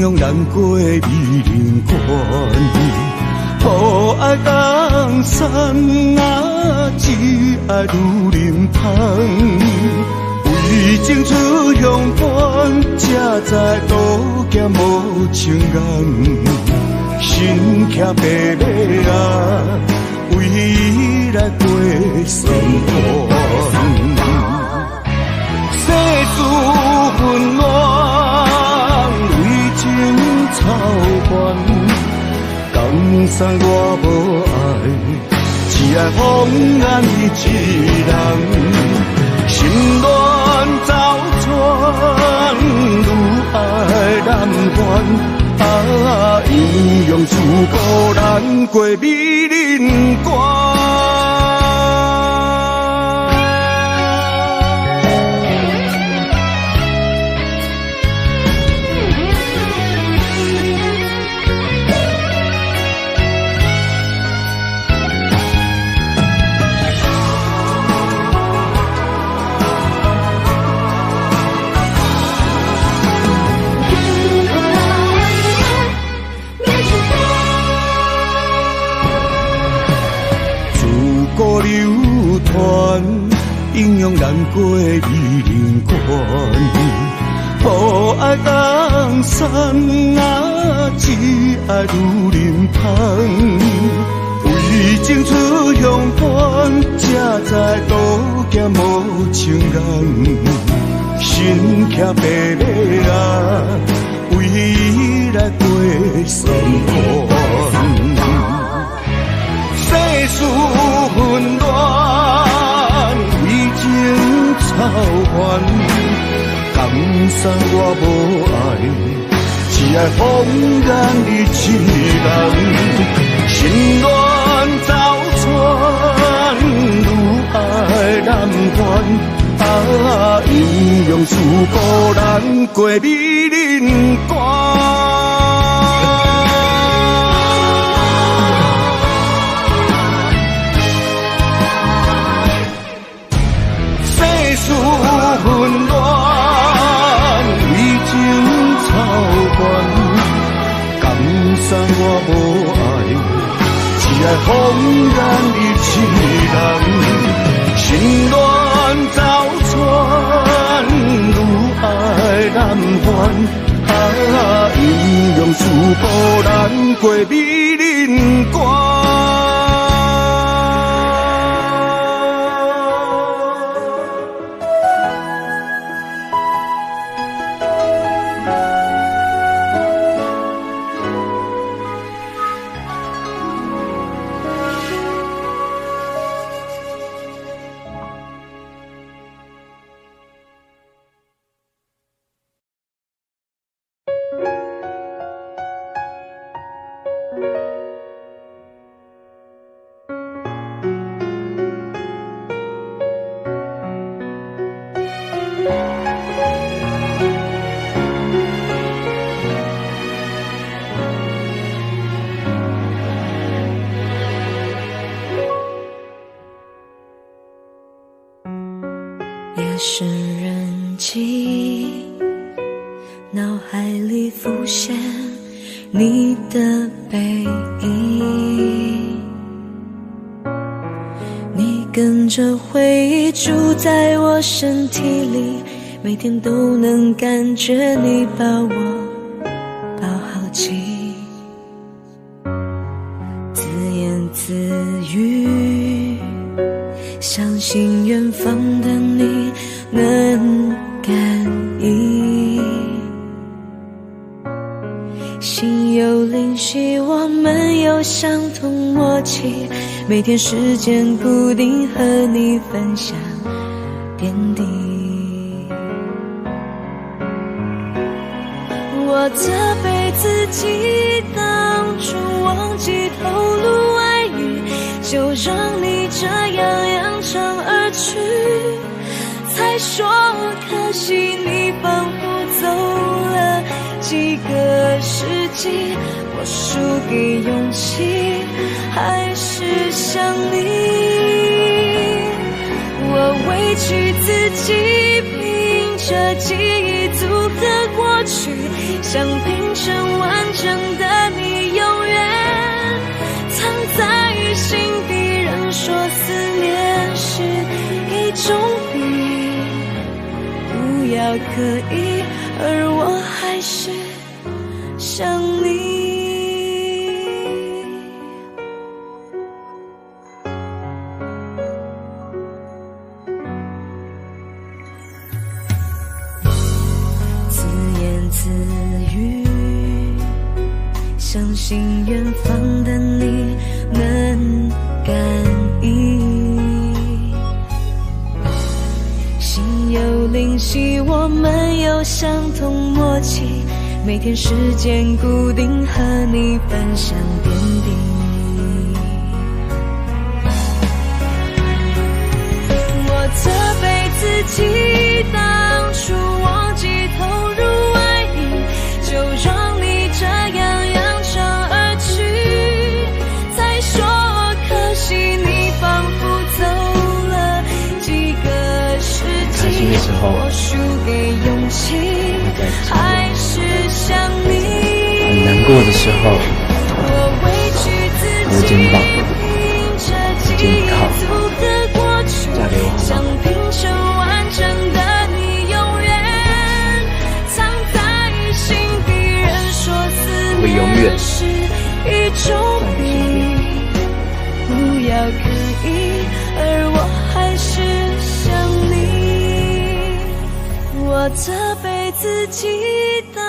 用咱过的美人关。无爱江山啊，只爱女人芳。为情出乡关，才知渡劫无情人。身骑白马啊，为伊来过酸寒。世事纷乱，为情操烦。江山我无爱，只爱风眼伊一人。心乱走船，愈爱难还。英勇自古难过美人关。流传，英勇难过的美人关。无爱江山啊，只爱女人芳。为情出乡关，才知渡劫无情人。身骑白马啊，为伊来过酸寒。世事纷乱，为情操烦。江山我无爱，只爱风眼你一人。心乱走船，愈爱难还。英勇自古难过美人关。世事纷乱，为情操烦。江山我无爱，只爱风眼你一人。心乱走船，愈爱难还。英勇自古难过美人关。夜深人静，脑海里浮现你的背影，你跟着回忆住在我身体里，每天都能感觉你把我抱好紧，自言自语，相信远方的你能感应，心有灵犀，我们有相同默契，每天时间固定和你分享点滴。我责备自己当初忘记透露爱意，就让你这样扬长而去，才说可惜你仿佛走了几个世纪，我输给勇气还是想你，我委屈自己，凭着记忆组合过去，想拼成整的你，永远藏在心底。人说思念是一种病，不要刻意，而我还是想你。自语，相信远方的你能感应，心有灵犀，我们有相同默契，每天时间固定，和你分享点滴。我责备自己当初忘记投入爱意，就让你这样扬长而去，才说可惜你仿佛走了几个世纪。我输给勇气，还是想你。很难过的时候，我委屈自己，凭着记忆组合过去，想拼成完整的你，永远藏在心底。人说思念是一种病，不要刻意，而我还是想你。我责备自己当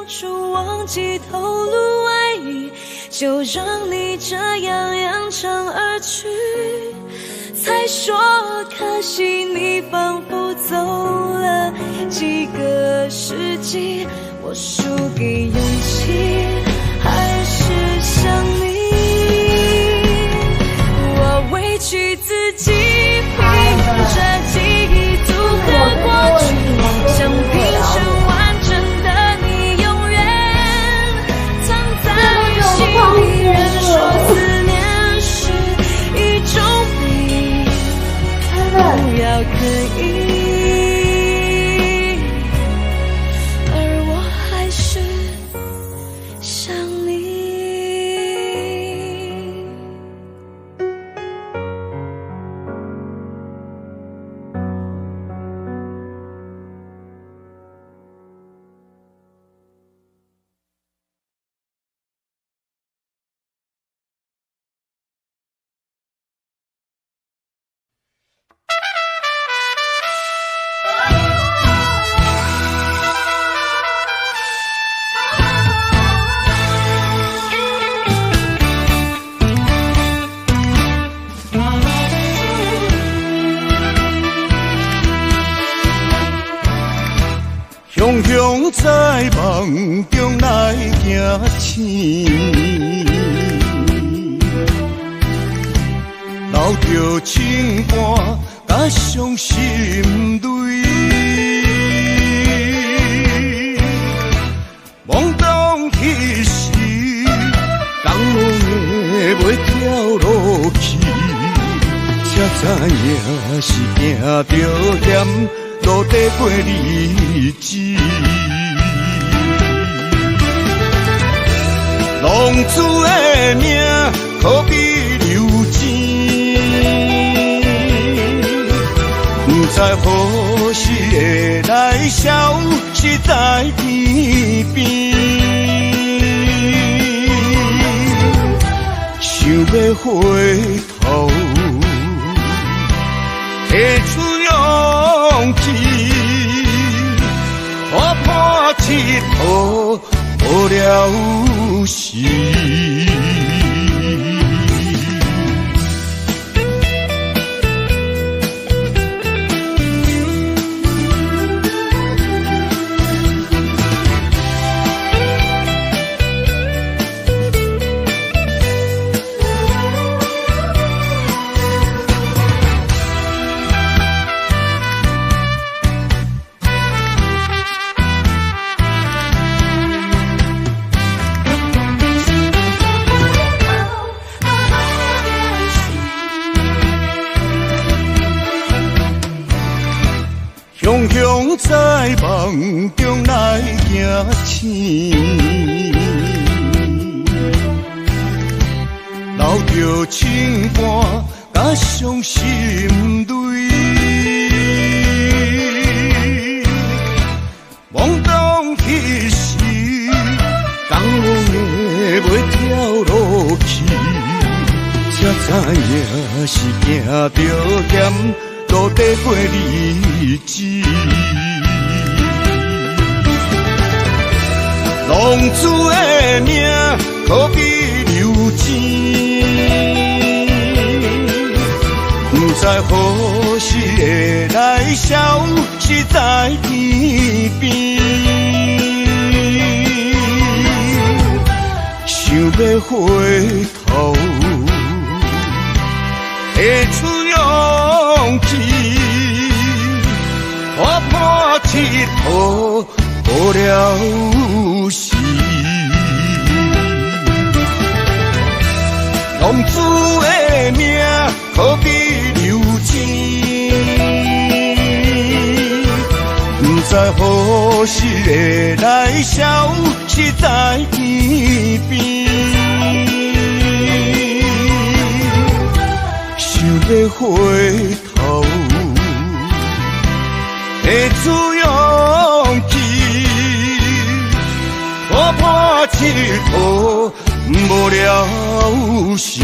初忘记透露爱意，就让你这样扬长而去，才说可惜你仿佛走了几个世纪。我输给勇气，还是想你。我委屈自己，凭着记忆组合过去，想拼成完整的你，永远藏在心里。人说思念是一种病，不要刻意，而我还是想你。雄雄在梦中来行醒，留着情感甲伤心泪，懵懂去时，江的袂跳落去，才知影是行着险。路底过日子，浪子的命可比流钱，不知何时会来消失在天边。想要回头，提出勇气，我破铁头无了时。雄雄在梦中来行醒，着情歌甲伤心泪。懵懂彼时，江拢的袂跳落去，才知影是行着险路底过日子。浪子的命可比流钱，不知何时会来消失在天边。想要回头，会出勇气，我破铁土无了时。浪子的命可比流钱，不知何时会来消失在天边。想要回头，会出勇气，我破铁土无了时。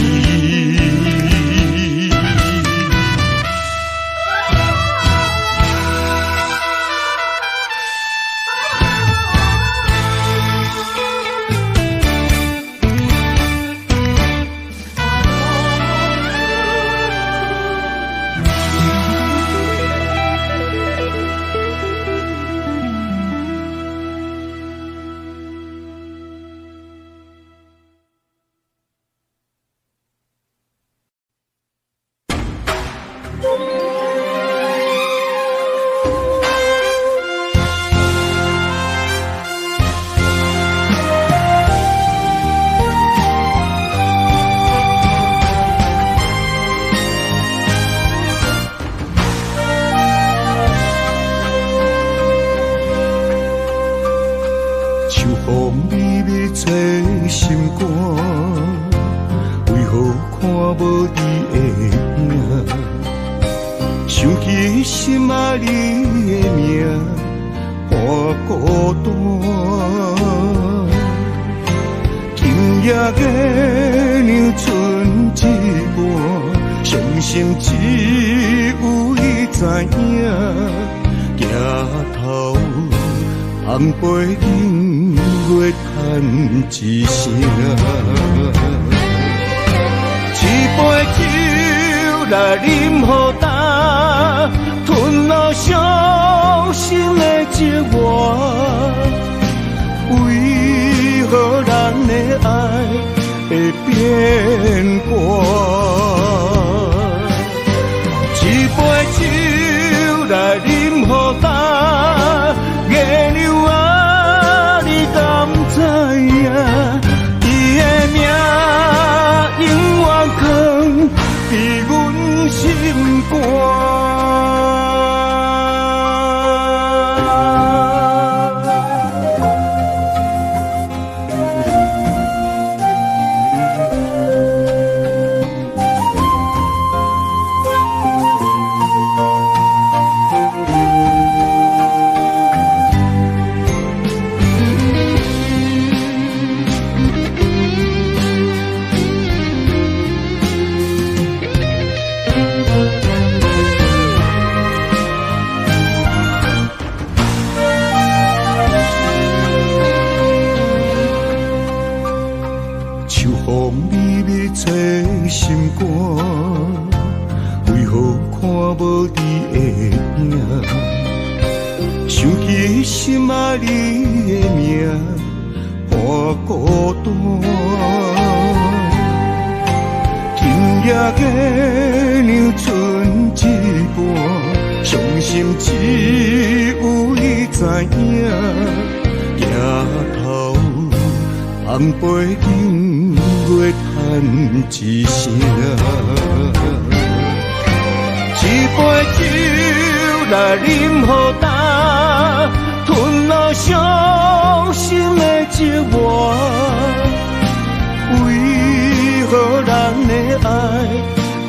何人的爱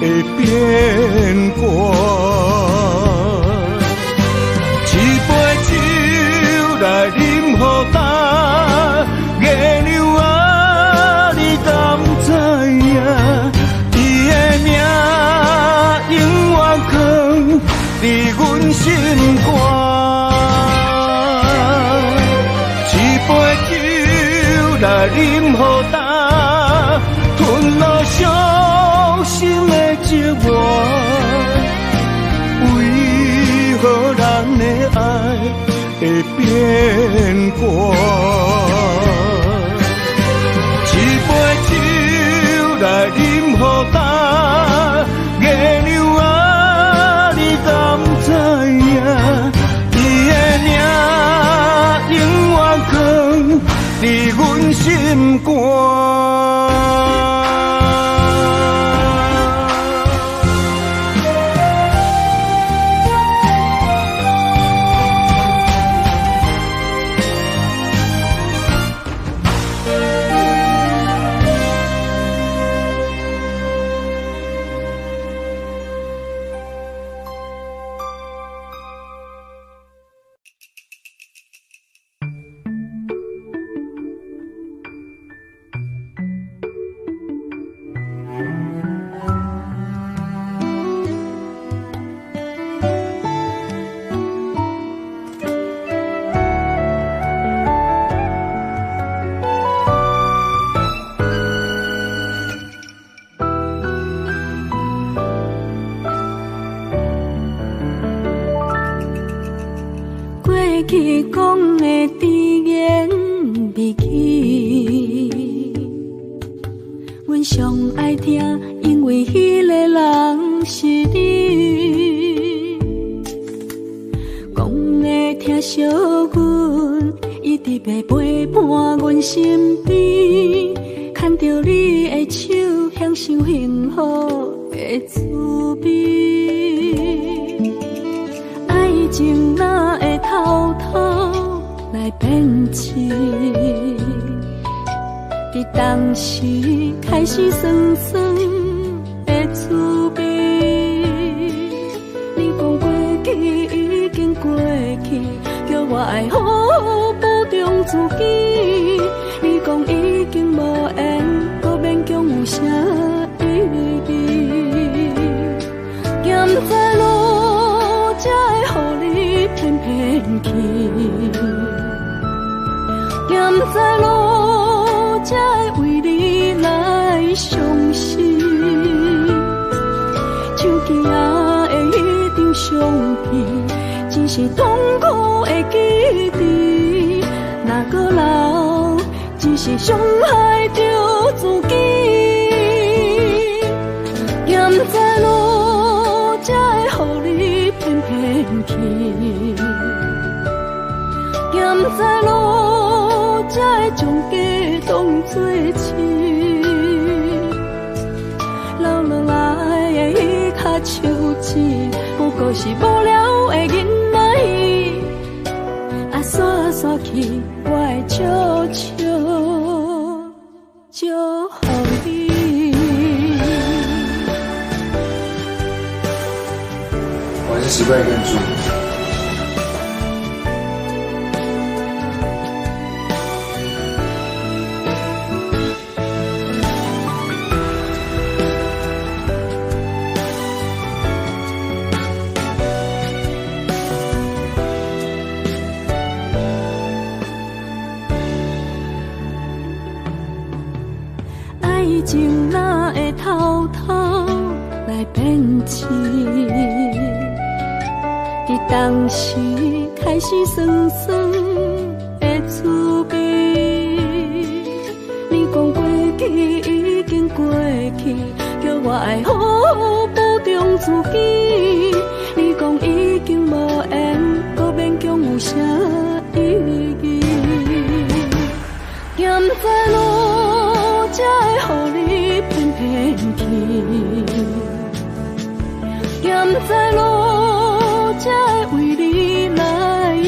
会变卦？一杯酒来饮予干，月亮啊，你敢知影？伊的名永远藏伫阮心肝。一杯酒来饮予干，吞落伤心的寂寞。为何人的爱会变卦？一杯酒来饮予干，月亮啊，你敢知影？伊的名永远藏伫阮心肝。去讲的甜言蜜语，阮上爱听，因为迄个人是你。讲的疼惜阮，一直要陪伴阮身边，牵着你的手，享受幸福的滋味。爱情哪会偷偷来变痴？伫当时开始酸酸的滋味。你讲过去已经过去，叫我爱好好保重自己。你讲已经无缘，搁勉强有啥意义？咸在路才会予你偏偏去，咸在路才会为你来伤心。手机仔的迄张相片，只是痛苦的记忆。若搁留，只是伤害着自己。咸在路才会予你偏偏去，咸在路才会将家当作痴。流落来的迄颗手指，不过是无聊的囡仔戏。啊，煞煞去，我会笑笑予你。我还是习惯一个人住。爱情哪会偷偷来变痴？伫当时开始酸酸的滋味。你讲过去已经过去，叫我爱好好保重自己。你讲已经无缘，搁勉强有啥意义？咸在路才会予你偏偏去，咸在路才会为你来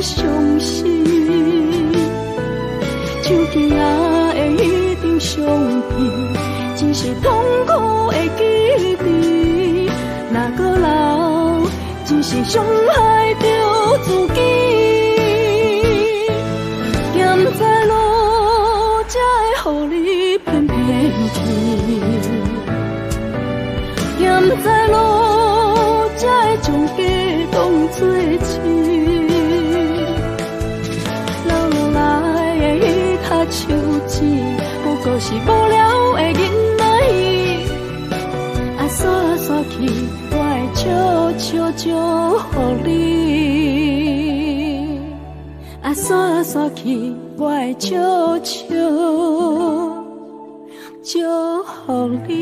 伤心。手机仔的迄张相片，只是痛苦的记忆，哪个留，只是伤害着自己。咸在路，才会予你偏偏去；咸在路，才会将家当作亲。流落来的迄颗手指，不过是无聊的囡仔戏。啊，煞煞去，我会笑笑祝福你。啊，煞煞去，我会笑笑祝福你。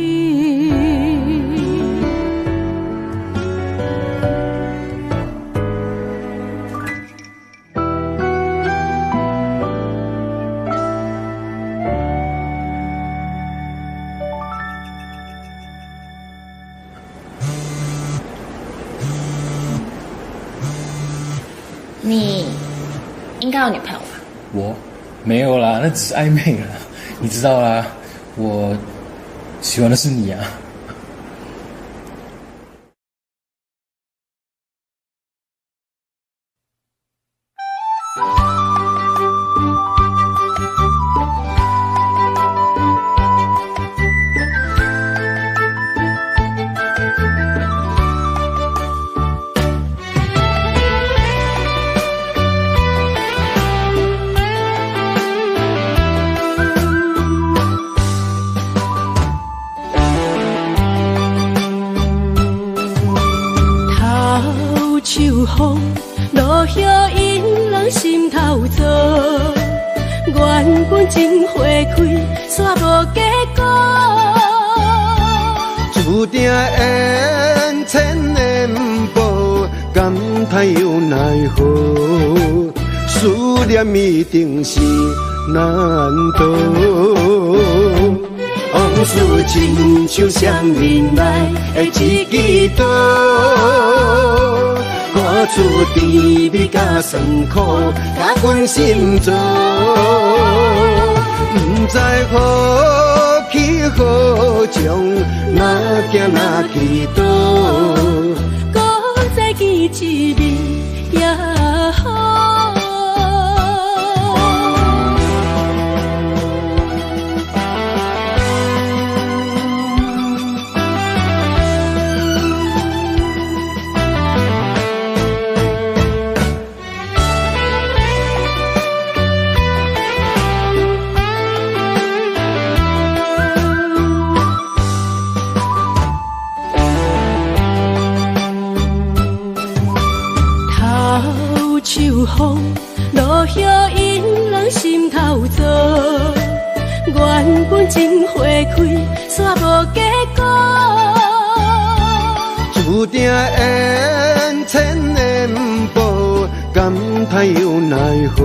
你应该有女朋友吧？我没有啦，那只是暧昧啦，你知道啦，我喜欢的是你啊。秋风落叶引人心头躁，原本真花开，煞无结果。注定缘千年报，感叹又奈何？思念一定是难渡。往事亲像双面来的一支刀。看出甜蜜甲酸苦，甲阮心中，不知何去何从，哪行哪去倒，搁再见一面也好。秋风落叶引人心头躁，原本真花开，煞无结果。注定缘千年报，感叹又奈何？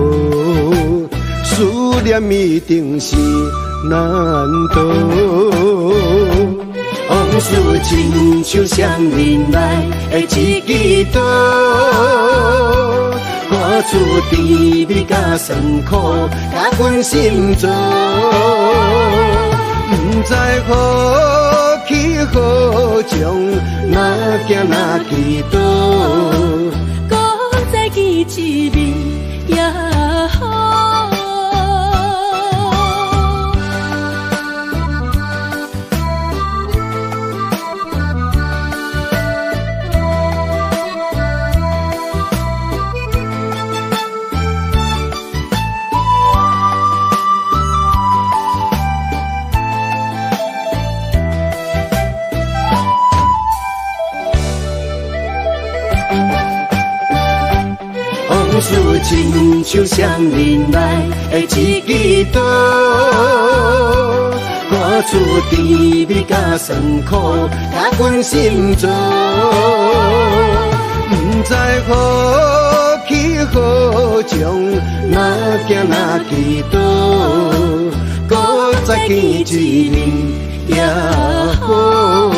思念一定是难渡。往事亲像双面来的一支刀。看出甜蜜甲酸苦，甲阮心中，不知何去何从，哪行哪去倒，搁再见一面也好。往事亲像双面来的一支刀，看出甜蜜甲酸苦，甲阮心中，不知何去何从，哪行哪去倒，搁再见一面也好。